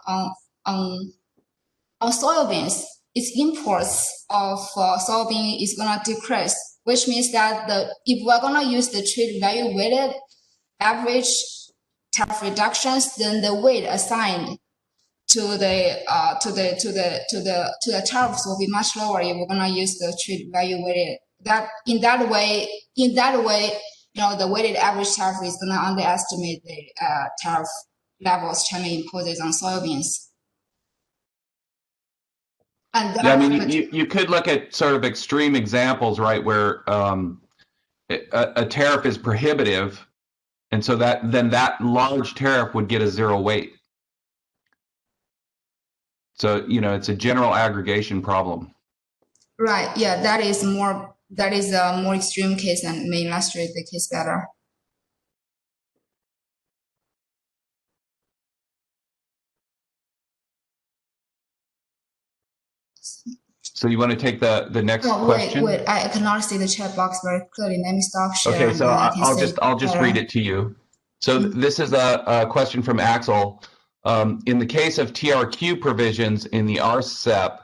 soybeans, its imports of soybean is going to decrease, which means that if we're going to use the trade value weighted average tariff reductions, then the weight assigned to the tariffs will be much lower if we're going to use the trade value weighted. In that way, the weighted average tariff is going to underestimate the tariff levels China imposes on soybeans. And yeah, I mean, you could look at sort of extreme examples, right, where a tariff is prohibitive, and so that large tariff would get a zero weight. So it's a general aggregation problem. Right. Yeah, that is a more extreme case and may illustrate the case better. So you want to take the next question? Wait, I cannot see the chat box very clearly. Let me stop sharing. Okay, so I'll just read it to you. So this is a question from Axel. In the case of TRQ provisions in the Rsep,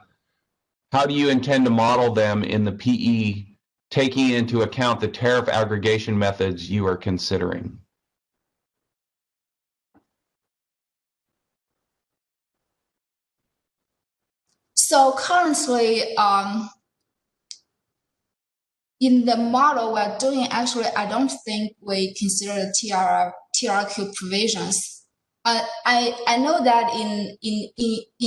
how do you intend to model them in the PE, taking into account the tariff aggregation methods you are considering? So currently, in the model we're doing, actually, I don't think we consider the TRQ provisions. I know that in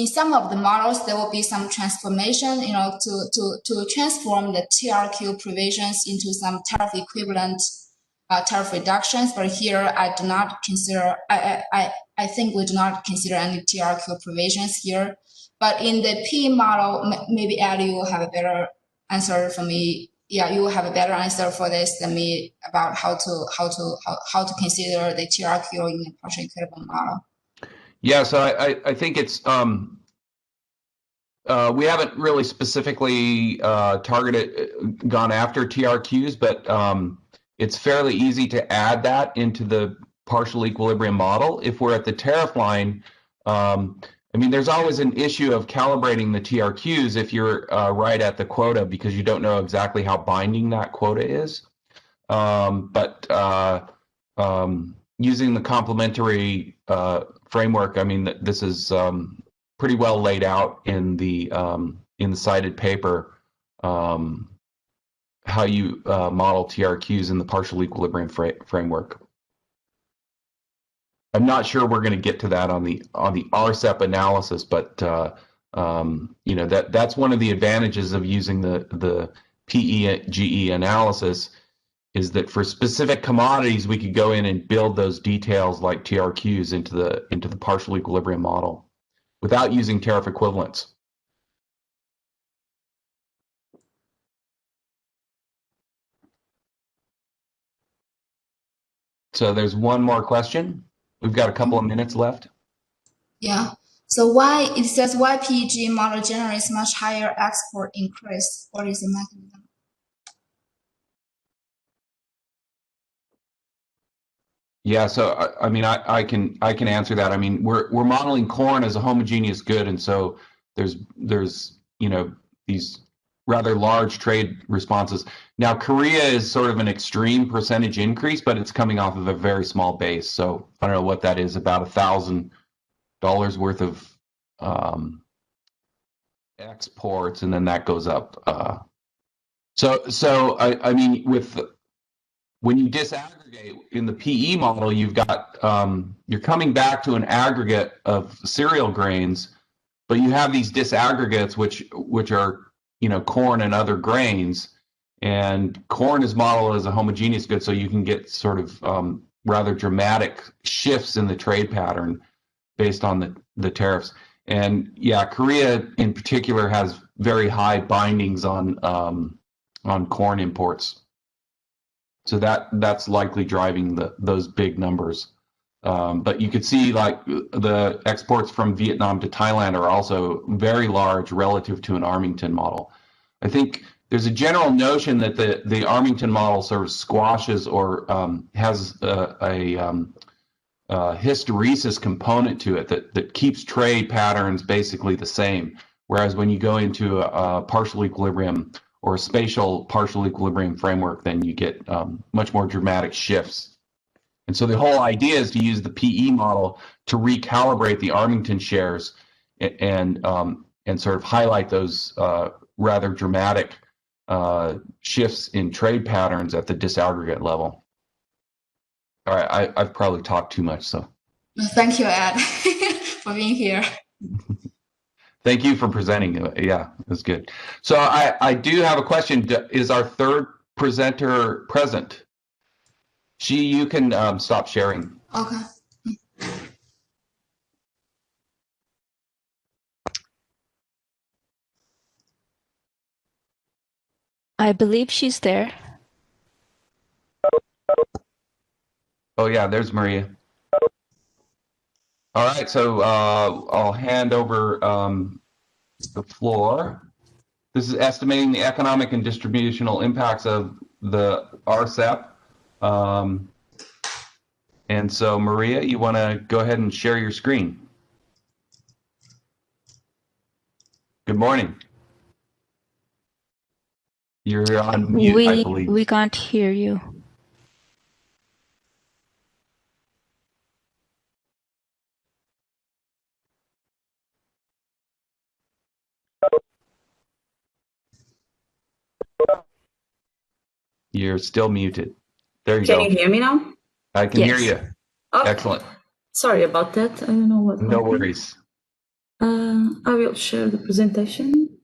some of the models there will be some transformation, to transform the TRQ provisions into some tariff equivalent tariff reductions. But here I do not consider. I think we do not consider any TRQ provisions here. But in the P model, maybe Ed, you will have a better answer for me. Yeah, you will have a better answer for this than me about how to consider the TRQ in the partial equilibrium model. Yeah, so I think it's we haven't really specifically gone after TRQs, but it's fairly easy to add that into the partial equilibrium model. If we're at the tariff line, I mean, there's always an issue of calibrating the TRQs if you're right at the quota, because you don't know exactly how binding that quota is. But using the complementary framework, I mean, this is pretty well laid out in the cited paper, how you model TRQs in the partial equilibrium framework. I'm not sure we're going to get to that on the Rsep analysis, but that's one of the advantages of using the PE-GE analysis, is that for specific commodities we could go in and build those details like TRQs into the partial equilibrium model without using tariff equivalents. So there's one more question. We've got a couple of minutes left. Yeah. So why PEG model generates much higher export increase? What is the mechanism? Yeah, so I mean, I can answer that. I mean, we're modeling corn as a homogeneous good, and so there's these rather large trade responses. Now, Korea is sort of an extreme percentage increase, but it's coming off of a very small base. So I don't know what that is, about $1,000 worth of exports, and then that goes up. So I mean, when you disaggregate in the PE model, you've got you're coming back to an aggregate of cereal grains, but you have these disaggregates which are corn and other grains, and corn is modeled as a homogeneous good, so you can get sort of rather dramatic shifts in the trade pattern based on the tariffs. And yeah, Korea in particular has very high bindings on corn imports. So that's likely driving those big numbers. But you could see like the exports from Vietnam to Thailand are also very large relative to an Armington model. I think there's a general notion that the Armington model sort of squashes or has a hysteresis component to it that keeps trade patterns basically the same. Whereas when you go into a partial equilibrium or a spatial partial equilibrium framework, then you get much more dramatic shifts. And so the whole idea is to use the PE model to recalibrate the Armington shares and sort of highlight those rather dramatic shifts in trade patterns at the disaggregate level. All right, I've probably talked too much, so. Thank you, Ed, for being here. Thank you for presenting. Yeah, it was good. So I do have a question. Is our third presenter present? You can stop sharing. Okay. I believe she's there. Oh yeah, there's Maria. All right, so I'll hand over the floor. This is estimating the economic and distributional impacts of the Rsep. And so Maria, you want to go ahead and share your screen. Good morning. You're on mute, I believe. We can't hear you. You're still muted. There you Can go. you hear me now? I can hear Yes. you. Okay. Excellent. Sorry about that. I don't know what No happened. worries. I will share the presentation.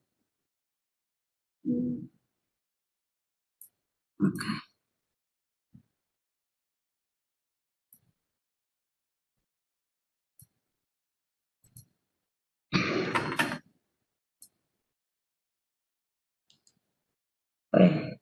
Okay. Okay.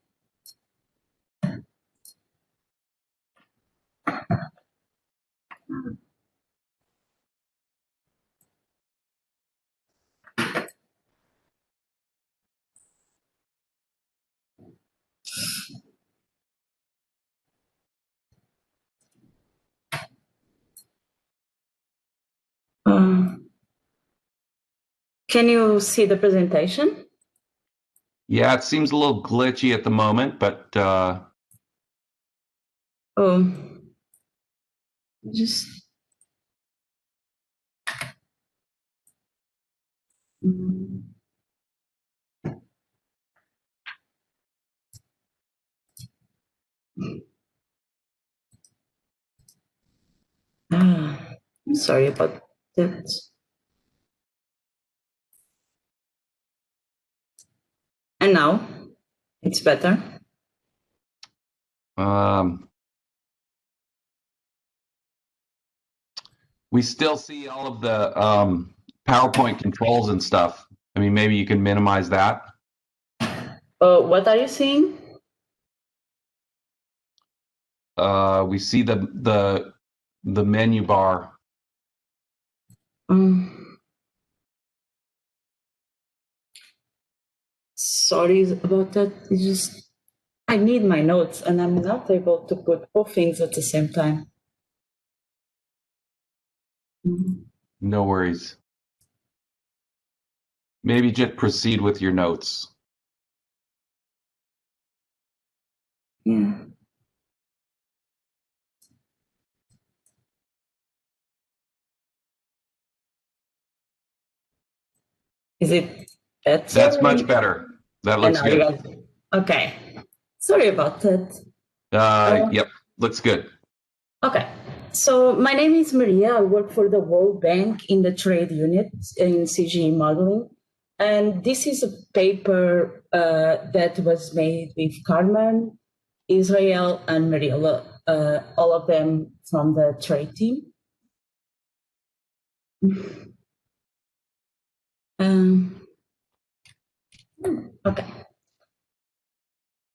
Can you see the presentation? Yeah, it seems a little glitchy at the moment, but Oh, just. I'm sorry about that. And now it's better. we still see all of the PowerPoint controls and stuff. I mean, maybe you can minimize that. What are you seeing? We see the menu bar. Sorry about that. It's just I need my notes and I'm not able to put both things at the same time. No worries. Maybe just proceed with your notes. Yeah. Is it better? That's much better. That looks good. Okay. Sorry about that. Yep, looks good. Okay. So my name is Maria. I work for the World Bank in the trade unit in CGE modeling. And this is a paper that was made with Carmen, Israel, and Mariela, all of them from the trade team. Okay.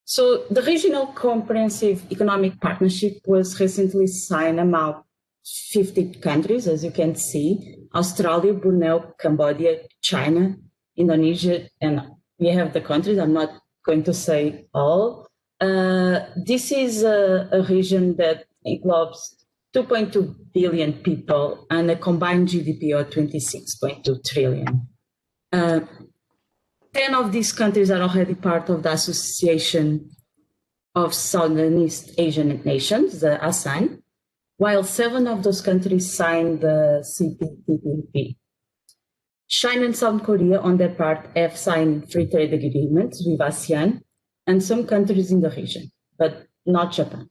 So the Regional Comprehensive Economic Partnership was recently signed among 50 countries, as you can see: Australia, Brunei, Cambodia, China, Indonesia, and we have the countries. I'm not going to say all. This is a region that englobes 2.2 billion people and a combined GDP of 26.2 trillion. 10 of these countries are already part of the Association of Southeast Asian Nations, the ASEAN, while 7 of those countries signed the CPTPP. China and South Korea, on their part, have signed free trade agreements with ASEAN and some countries in the region, but not Japan.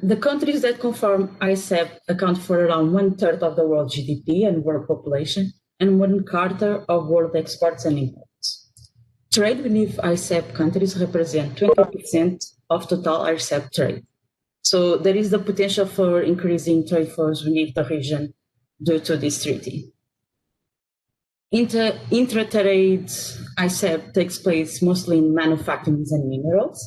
The countries that conform Rsep account for around 1/3 of the world GDP and world population and 1/4 of world exports and imports. Trade beneath Rsep countries represent 20% of total Rsep trade. So there is the potential for increasing trade flows beneath the region due to this treaty. Intra-trade Rsep takes place mostly in manufacturing and minerals.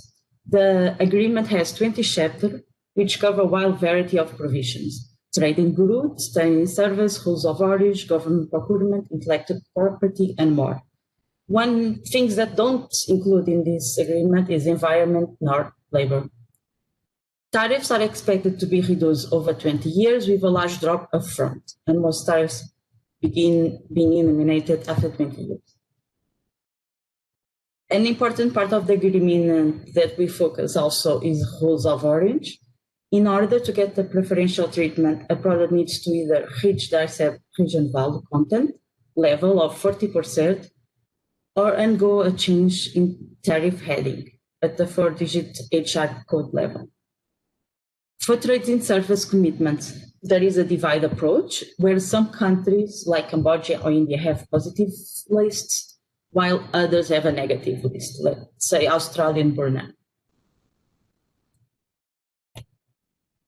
The agreement has 20 chapters, which cover a wide variety of provisions: trade in goods, trade in service, rules of origin, government procurement, intellectual property, and more. One thing that don't include in this agreement is environment nor labor. Tariffs are expected to be reduced over 20 years with a large drop upfront, and most tariffs begin being eliminated after 20 years. An important part of the agreement that we focus also is rules of origin. In order to get the preferential treatment, a product needs to either reach the Rsep region value content level of 40% or undergo a change in tariff heading at the 4-digit HR code level. For trade in service commitments, there is a divide approach where some countries like Cambodia or India have positive lists, while others have a negative list, let's say Australia and Brunei.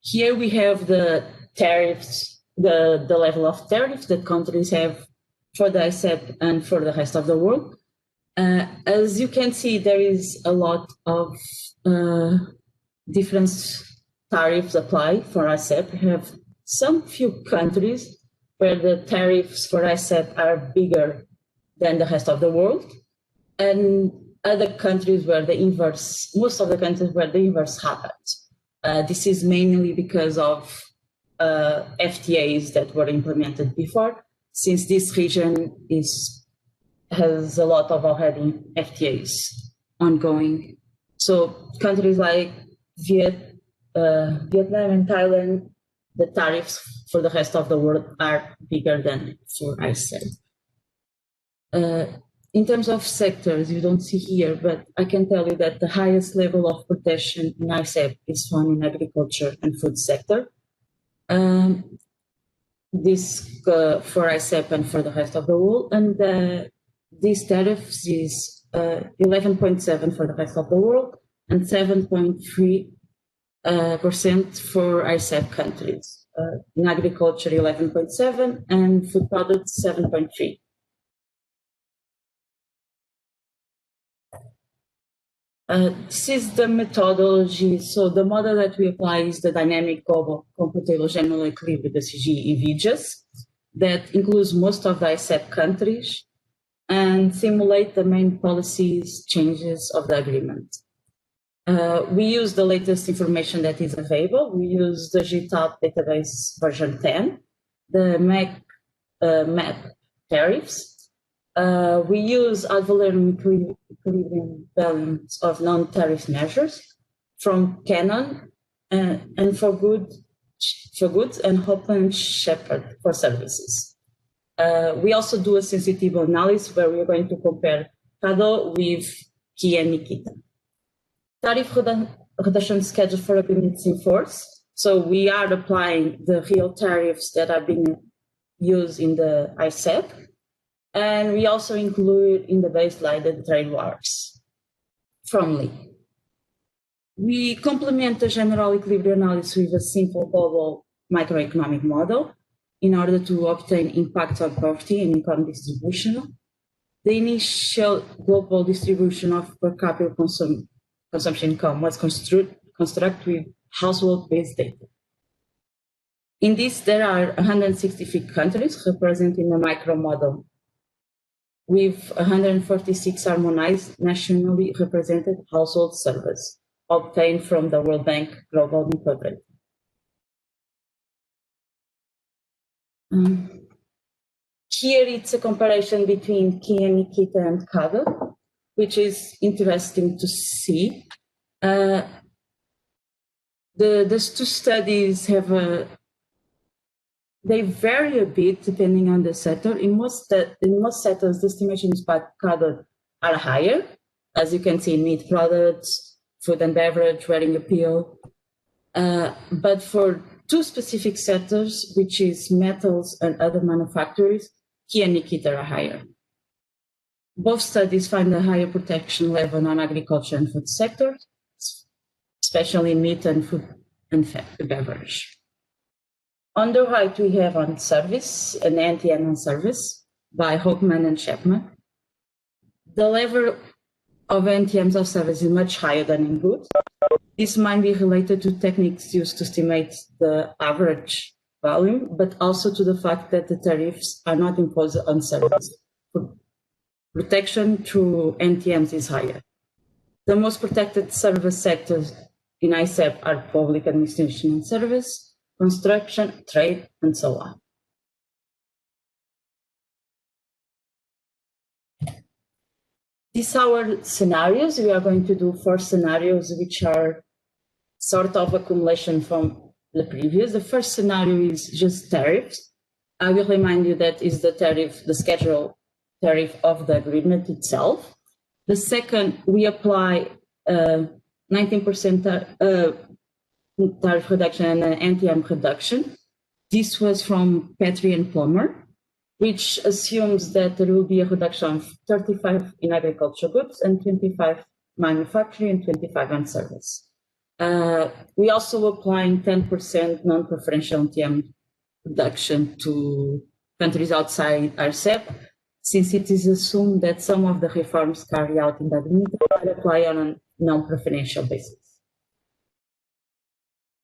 Here we have the tariffs, the level of tariffs that countries have for the Rsep and for the rest of the world. As you can see, there is a lot of different tariffs apply for Rsep. We have some few countries where the tariffs for Rsep are bigger than the rest of the world, and other countries where the inverse, most of the countries where the inverse happens. This is mainly because of FTAs that were implemented before, since this region has a lot of already FTAs ongoing. So countries like Vietnam and Thailand, the tariffs for the rest of the world are bigger than for Rsep. In terms of sectors, you don't see here, but I can tell you that the highest level of protection in Rsep is found in agriculture and food sector. This for Rsep and for the rest of the world, and these tariffs is 11.7 for the rest of the world and 7.3% for Rsep countries. In agriculture, 11.7, and food products, 7.3. This is the methodology. So the model that we apply is the dynamic global computable general equilibrium, the CGE-VGES, that includes most of the Rsep countries and simulate the main policies changes of the agreement. We use the latest information that is available. We use the GTAP database version 10, the MAP tariffs. We use ad valorem equilibrium balance of non-tariff measures from Canon and for goods and Hopper and Shepherd for services. We also do a sensitivity analysis where we're going to compare CADO with Key and Nikita. Tariff reduction schedule for agreements in force. So we are applying the real tariffs that are being used in the Rsep. And we also include in the baseline the trade wars from Lee. We complement the general equilibrium analysis with a simple global microeconomic model in order to obtain impacts on poverty and income distribution. The initial global distribution of per capita consumption income was constructed with household-based data. In this, there are 163 countries representing the micro model, with 146 harmonized nationally represented household surveys obtained from the World Bank Global Recovery. Here it's a comparison between Key and Nikita and CADO, which is interesting to see. These two studies have they vary a bit depending on the sector. In most sectors, the estimations by CADO are higher, as you can see in meat products, food and beverage, wedding appeal. But for two specific sectors, which is metals and other manufacturers, Key and Nikita are higher. Both studies find a higher protection level on agriculture and food sectors, especially meat and food and beverage. On the right, we have on service, an NTM on service by Hochman and Chapman. The level of NTMs of service is much higher than in goods. This might be related to techniques used to estimate the average volume, but also to the fact that the tariffs are not imposed on service. Protection through NTMs is higher. The most protected service sectors in Rsep are public administration and service, construction, trade, and so on. These are our scenarios. We are going to do 4 scenarios, which are sort of accumulation from the previous. The first scenario is just tariffs. I will remind you that is the tariff, the schedule tariff of the agreement itself. The second, we apply 19% tariff reduction and an NTM reduction. This was from Petrie and Plummer, which assumes that there will be a reduction of 35 in agriculture goods and 25 manufacturing and 25 on service. We also applying 10% non-preferential NTM reduction to countries outside Rsep, since it is assumed that some of the reforms carried out in the agreement will apply on a non-preferential basis.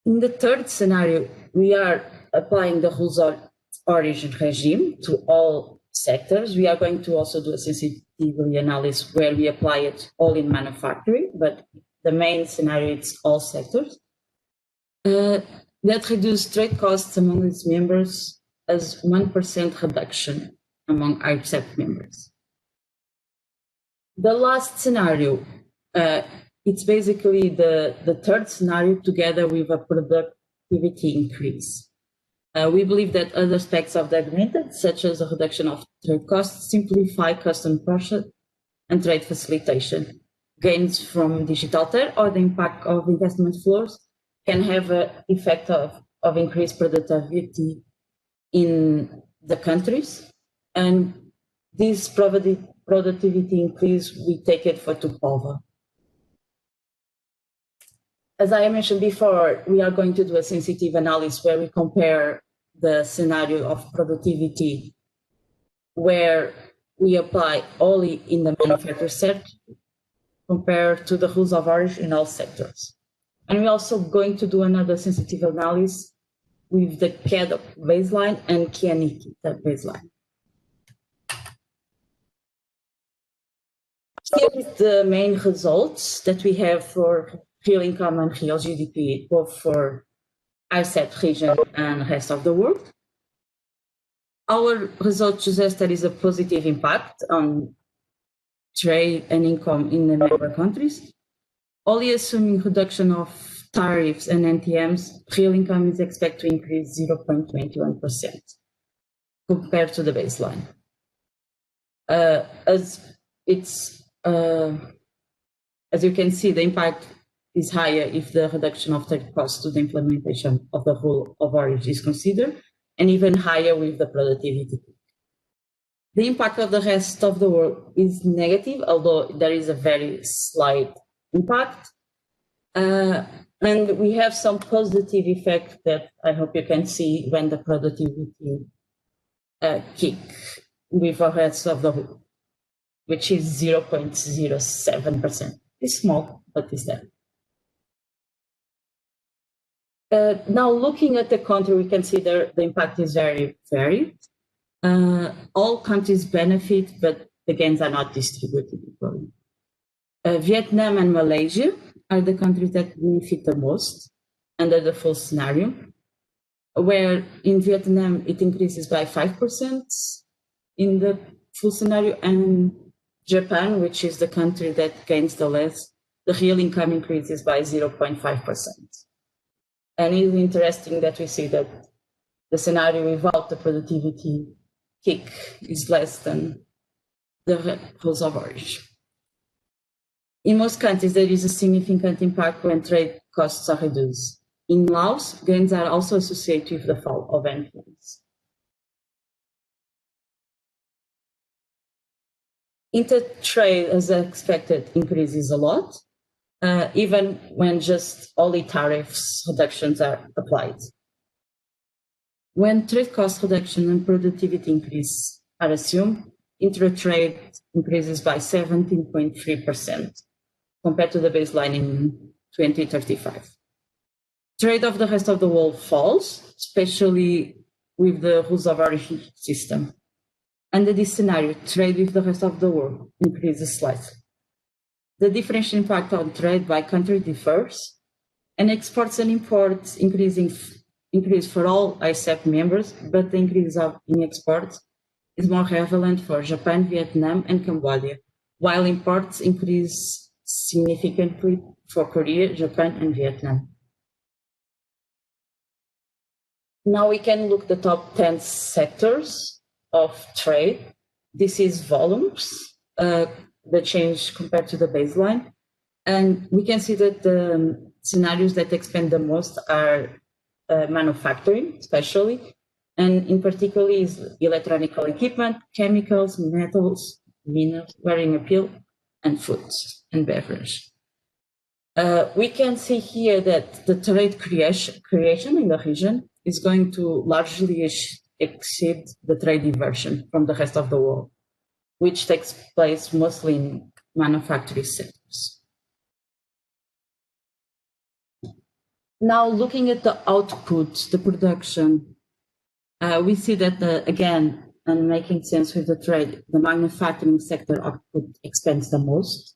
In the third scenario, we are applying the rules of origin regime to all sectors. We are going to also do a sensitivity analysis where we apply it all in manufacturing, but the main scenario is all sectors. That reduce trade costs among its members as 1% reduction among Rsep members. The last scenario, it's basically the third scenario together with a productivity increase. We believe that other aspects of the agreement, such as the reduction of trade costs, simplify custom process and trade facilitation, gains from digital tariff, or the impact of investment flows can have an effect of increased productivity in the countries. And this productivity increase, we take it for Tupova. As I mentioned before, we are going to do a sensitive analysis where we compare the scenario of productivity where we apply only in the manufacturing sector compared to the rules of origin in all sectors. And we're also going to do another sensitive analysis with the CAD baseline and KNIC baseline. Here is the main results that we have for real income and real GDP, both for Rsep region and rest of the world. Our results suggest there is a positive impact on trade and income in the member countries. Only assuming reduction of tariffs and NTMs, real income is expected to increase 0.21% compared to the baseline. As you can see, the impact is higher if the reduction of trade costs to the implementation of the rule of origin is considered, and even higher with the productivity. The impact of the rest of the world is negative, although there is a very slight impact. And we have some positive effect that I hope you can see when the productivity kick with the rest of the world, which is 0.07%. It's small, but it's there. Now, looking at the country, we can see the impact is very varied. All countries benefit, but the gains are not distributed equally. Vietnam and Malaysia are the countries that benefit the most under the full scenario, where in Vietnam it increases by 5% in the full scenario, and Japan, which is the country that gains the less, the real income increases by 0.5%. And it is interesting that we see that the scenario without the productivity kick is less than the rules of origin. In most countries, there is a significant impact when trade costs are reduced. In Laos, gains are also associated with the fall of NPMs. Intertrade, as expected, increases a lot, even when just only tariffs reductions are applied. When trade cost reduction and productivity increase are assumed, intertrade increases by 17.3% compared to the baseline in 2035. Trade of the rest of the world falls, especially with the rules of origin system. Under this scenario, trade with the rest of the world increases slightly. The differential impact on trade by country differs, and exports and imports increase for all Rsep members, but the increase in exports is more prevalent for Japan, Vietnam, and Cambodia, while imports increase significantly for Korea, Japan, and Vietnam. Now we can look at the top 10 sectors of trade this is volumes, the change compared to the baseline. And we can see that the scenarios that expand the most are manufacturing, especially, and in particular is electronic equipment, chemicals, metals, minerals, wearing appeal, and foods and beverage. We can see here that the trade creation in the region is going to largely exceed the trade diversion from the rest of the world, which takes place mostly in manufacturing sectors. Now, looking at the output, the production, we see that, again, and making sense with the trade, the manufacturing sector output expands the most.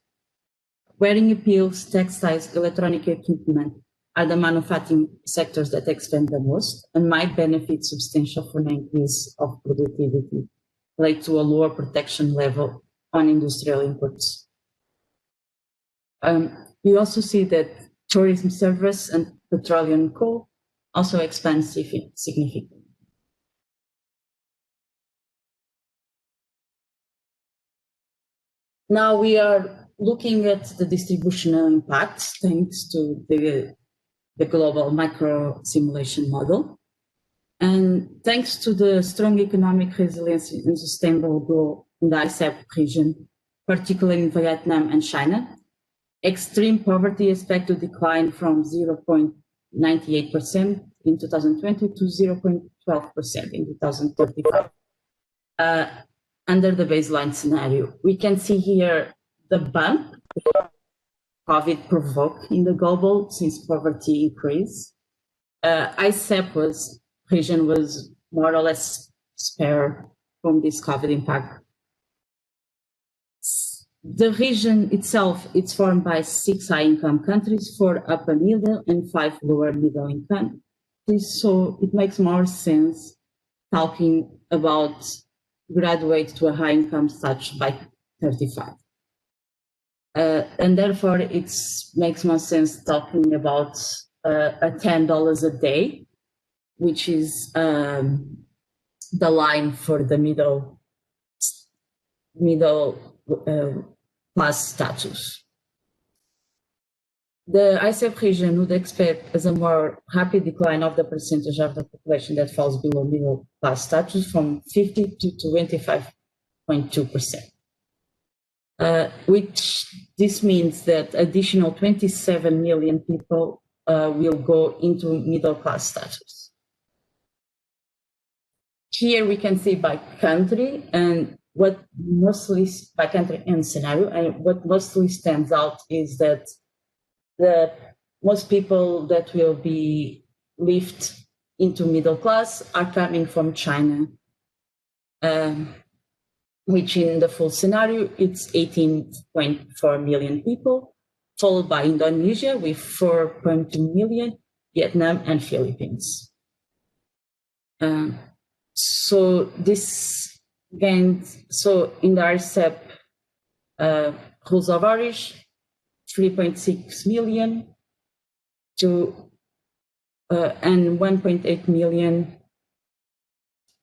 Wearing appeals, textiles, electronic equipment are the manufacturing sectors that expand the most and might benefit substantially from an increase of productivity, led to a lower protection level on industrial inputs. We also see that tourism service and petroleum and coal also expand significantly. Now we are looking at the distributional impacts thanks to the global macro simulation model. And thanks to the strong economic resilience and sustainable growth in the Rsep region, particularly in Vietnam and China, extreme poverty is expected to decline from 0.98% in 2020 to 0.12% in 2035. Under the baseline scenario, we can see here the bump COVID provoked in the global since poverty increased. Rsep region was more or less spared from this COVID impact. The region itself, it's formed by 6 high-income countries, 4 upper middle and 5 lower middle income countries. So it makes more sense talking about graduate to a high-income status by 35. And therefore, it makes more sense talking about a $10 a day, which is the line for the middle class status. The Rsep region would expect as a more rapid decline of the percentage of the population that falls below middle class status from 50 to 25.2%. Which this means that additional 27 million people will go into middle class status. Here we can see by country and what mostly by country and scenario, and what mostly stands out is that the most people that will be lifted into middle class are coming from China. Which in the full scenario, it's 18.4 million people, followed by Indonesia with 4.2 million, Vietnam and Philippines. So this gained, so in the Rsep rules of origin, 3.6 million to and 1.8 million.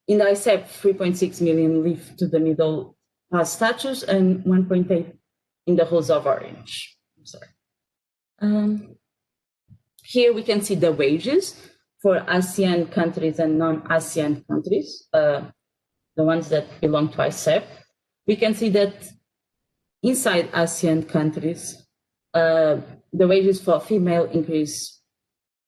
In the Rsep, 3.6 million live to the middle class status and 1.8 in the rules of origin. I'm sorry. Here we can see the wages for ASEAN countries and non-ASEAN countries, the ones that belong to Rsep. We can see that inside ASEAN countries, the wages for female increase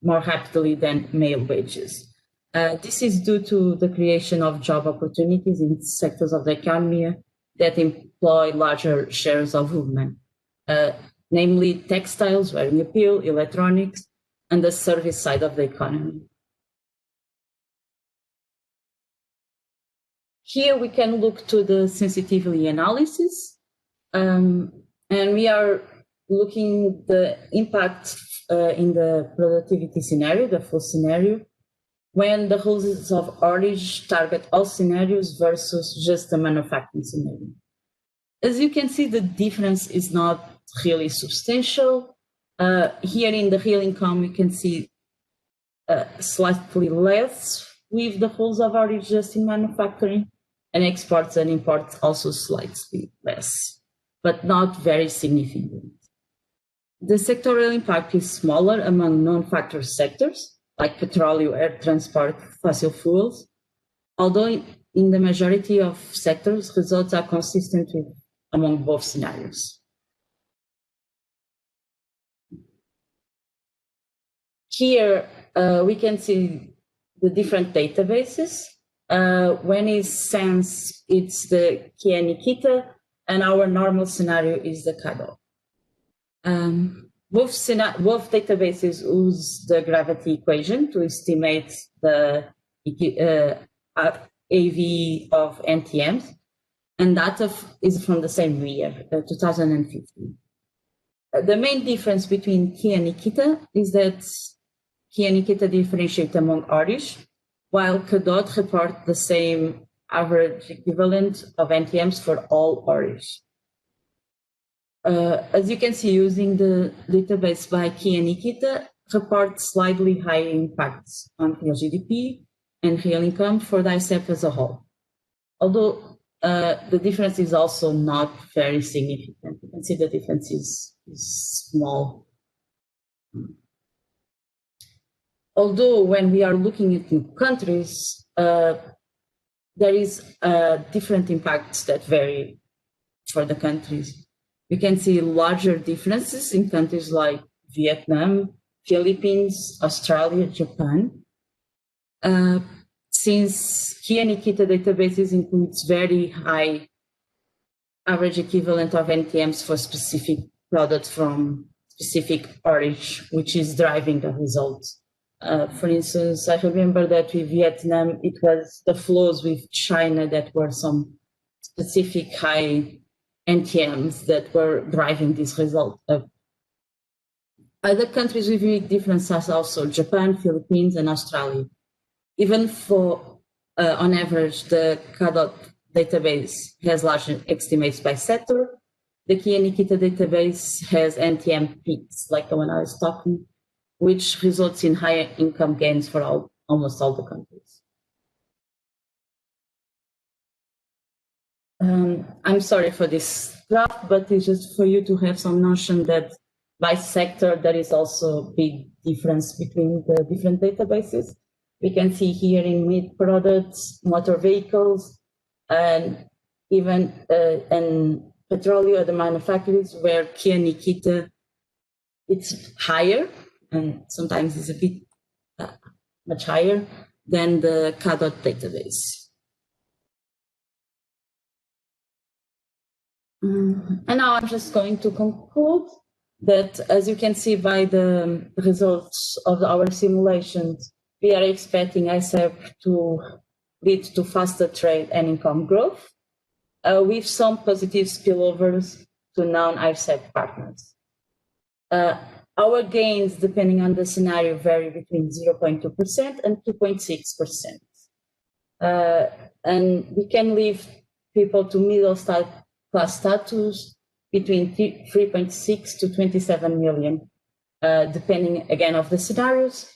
more rapidly than male wages. This is due to the creation of job opportunities in sectors of the economy that employ larger shares of women, namely textiles, wearing appeal, electronics, and the service side of the economy. Here we can look to the sensitivity analysis, and we are looking the impact in the productivity scenario, the full scenario, when the rules of origin target all scenarios versus just the manufacturing scenario. As you can see, the difference is not really substantial. Here in the real income, we can see slightly less with the rules of origin just in manufacturing, and exports and imports also slightly less, but not very significant. The sectoral impact is smaller among non-factor sectors, like petroleum, air transport, fossil fuels, although in the majority of sectors, results are consistent among both scenarios. Here, we can see the different databases. When is SENS, it's the Kia Nikita, and our normal scenario is the CADO. Both databases use the gravity equation to estimate the AV of NTMs, and data is from the same year, 2015. The main difference between Kia and Nikita is that Kia and Nikita differentiate among orders, while Cadot report the same average equivalent of NTMs for all orders. As you can see, using the database by Kia and Nikita reports slightly higher impacts on real GDP and real income for the Rsep as a whole. Although the difference is also not very significant. You can see the difference is small. Although when we are looking at new countries, there is different impacts that vary for the countries. We can see larger differences in countries like Vietnam, Philippines, Australia, Japan. Since Kia Nikita databases includes very high average equivalent of NTMs for specific products from specific origin, which is driving the results. For instance, I remember that with Vietnam, it was the flows with China that were some specific high NTMs that were driving this result. Other countries with big differences also Japan, Philippines, and Australia. Even for, on average, the CADOT database has large estimates by sector. The Kia Nikita database has NTM peaks, like the one I was talking, which results in higher income gains for almost all the countries. I'm sorry for this graph, but it's just for you to have some notion that by sector, there is also a big difference between the different databases. We can see here in meat products, motor vehicles, and even and petroleum, the manufacturers, where Kia Nikita, it's higher, and sometimes it's a bit much higher than the CADOT database. And now I'm just going to conclude that, as you can see by the results of our simulations, we are expecting Rsep to lead to faster trade and income growth, with some positive spillovers to non-Rsep partners. Our gains, depending on the scenario, vary between 0.2% and 2.6%. And we can leave people to middle class status between 3.6 to 27 million, depending again of the scenarios.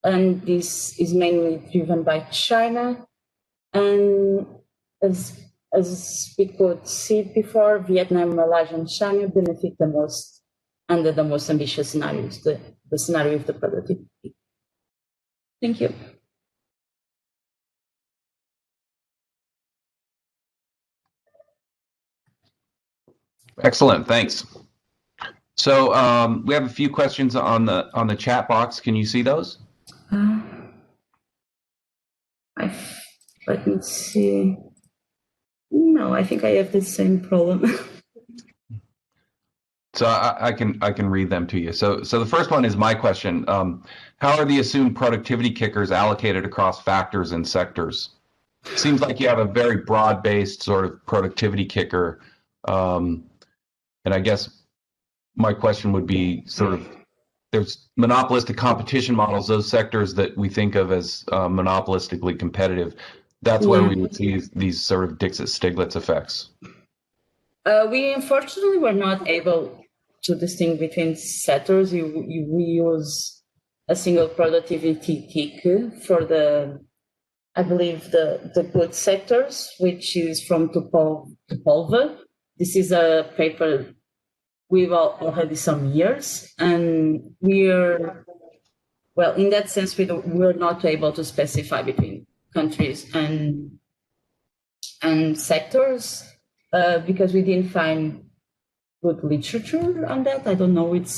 And this is mainly driven by China. And as we could see before, Vietnam, Malaysia, and China benefit the most under the most ambitious scenarios, the scenario of the productivity. Thank you. Excellent, thanks. So we have a few questions on the chat box. Can you see those? Let me see. No, I think I have the same problem. So I can read them to you. So the first one is my question. How are the assumed productivity kickers allocated across factors and sectors? Seems like you have a very broad-based sort of productivity kicker. And I guess my question would be sort of, there's monopolistic competition models, those sectors that we think of as monopolistically competitive. That's where we would see these sort of Dixit-Stiglitz effects. We unfortunately were not able to distinguish between sectors. We use a single productivity kick for the I believe, the goods sectors, which is from Tupolva. This is a paper we've already some years, and we're, well, in that sense, we're not able to specify between countries and sectors because we didn't find good literature on that. I don't know if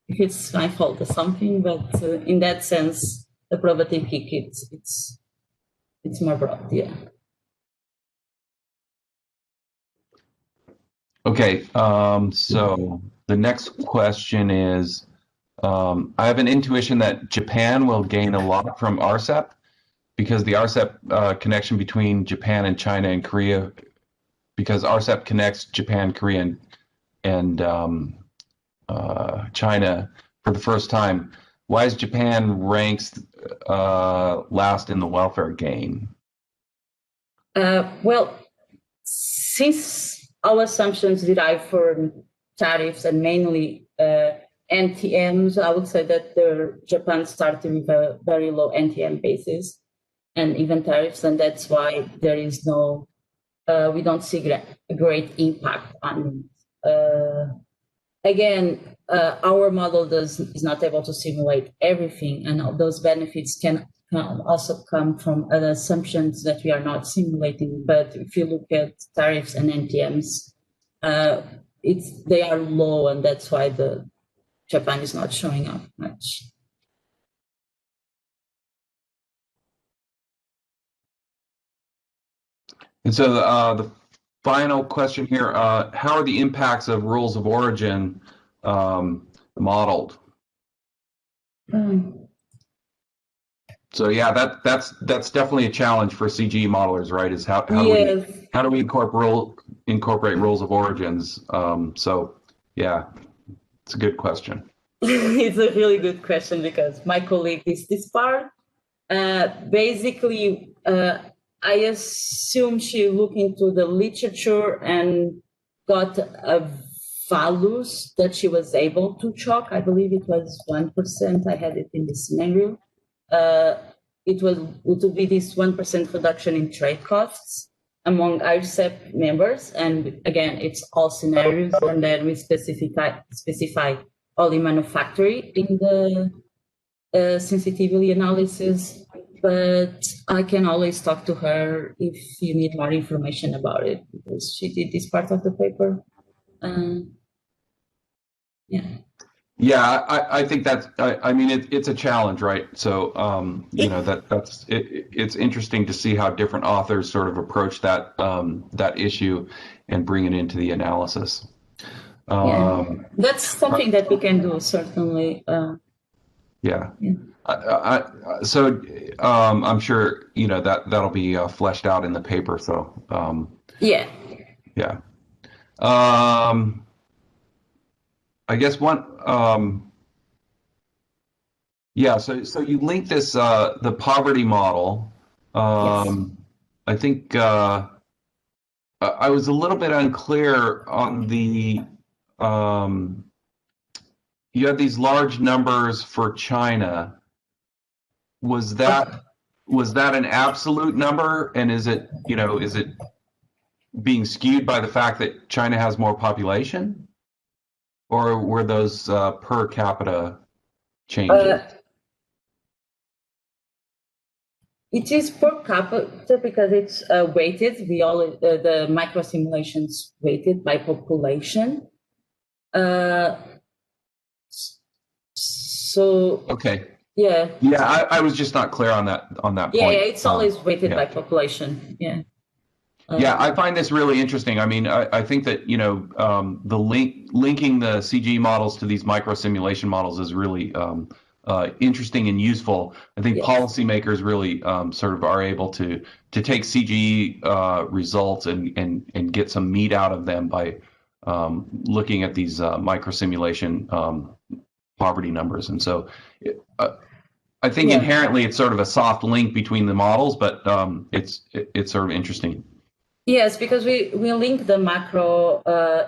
it's my fault or something, but in that sense, the probative kick, it's more broad, yeah. Okay, so the next question is, I have an intuition that Japan will gain a lot from Rsep because the Rsep connection between Japan and China and Korea, because Rsep connects Japan, Korea, and China for the first time. Why is Japan ranks last in the welfare gain? Well, since our assumptions derive from tariffs and mainly NTMs, I would say that Japan started with a very low NTM basis and even tariffs, and that's why there is no, we don't see a great impact on it. Again, our model is not able to simulate everything, and all those benefits can also come from other assumptions that we are not simulating. But if you look at tariffs and NTMs, they are low, and that's why Japan is not showing up much. And so the final question here, how are the impacts of rules of origin modeled? So yeah, that's definitely a challenge for CGE modelers, right? Is how do we incorporate rules of origins? So yeah, it's a good question. It's a really good question because my colleague is this part. Basically, I assume she looked into the literature and got values that she was able to chalk. I believe it was 1%. I had it in the scenario. It would be this 1% reduction in trade costs among Rsep members. And again, it's all scenarios. And then we specify only manufacturing in the sensitivity analysis. But I can always talk to her if you need more information about it, because she did this part of the paper. Yeah. Yeah, I think that's, I mean, it's a challenge, right? So, you know, it's interesting to see how different authors sort of approach that issue and bring it into the analysis. That's something that we can do, certainly. Yeah. So I'm sure, you know, that'll be fleshed out in the paper. So, yeah. I guess one, so you link this, the poverty model. Yes. I think I was a little bit unclear on the, you have these large numbers for China. Was that an absolute number? And is it being skewed by the fact that China has more population? Or were those per capita changes? It is per capita because it's weighted. The micro simulations weighted by population. So okay. Yeah. I was just not clear on that point. Yeah, it's always weighted by population. Yeah. I find this really interesting. I mean, I think that, you know, the linking the CG models to these micro simulation models is really interesting and useful. I think policymakers really sort of are able to take CG results and get some meat out of them by looking at these micro simulation poverty numbers. And so I think inherently it's sort of a soft link between the models, but it's sort of interesting. Yes, because we link the macro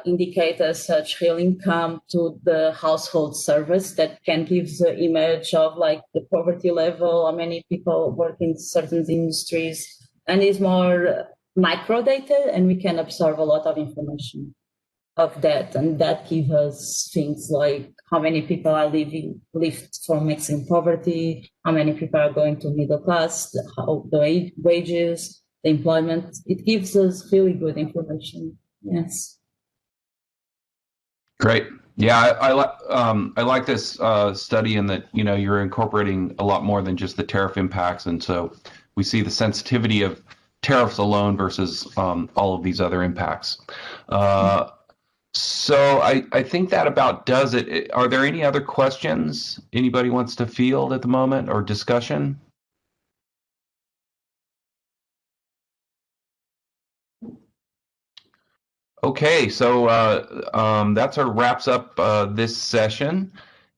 indicators such real income to the household service that can give the image of like the poverty level, how many people work in certain industries, and is more micro data, and we can absorb a lot of information of that, and that gives us things like how many people are lift from extreme poverty, how many people are going to middle class, how the wages, the employment. It gives us really good information. Yes. Great. Yeah, I like this study in that you're incorporating a lot more than just the tariff impacts, and so we see the sensitivity of tariffs alone versus all of these other impacts. So I think that about does it. Are there any other questions anybody wants to field at the moment or discussion? Okay, so that sort of wraps up this session.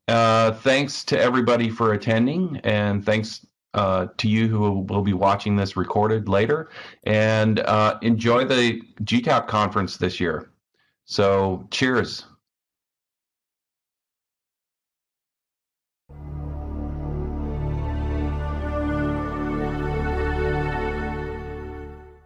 Thanks to everybody for attending, and thanks to you who will be watching this recorded later. And enjoy the GTAP conference this year. So cheers.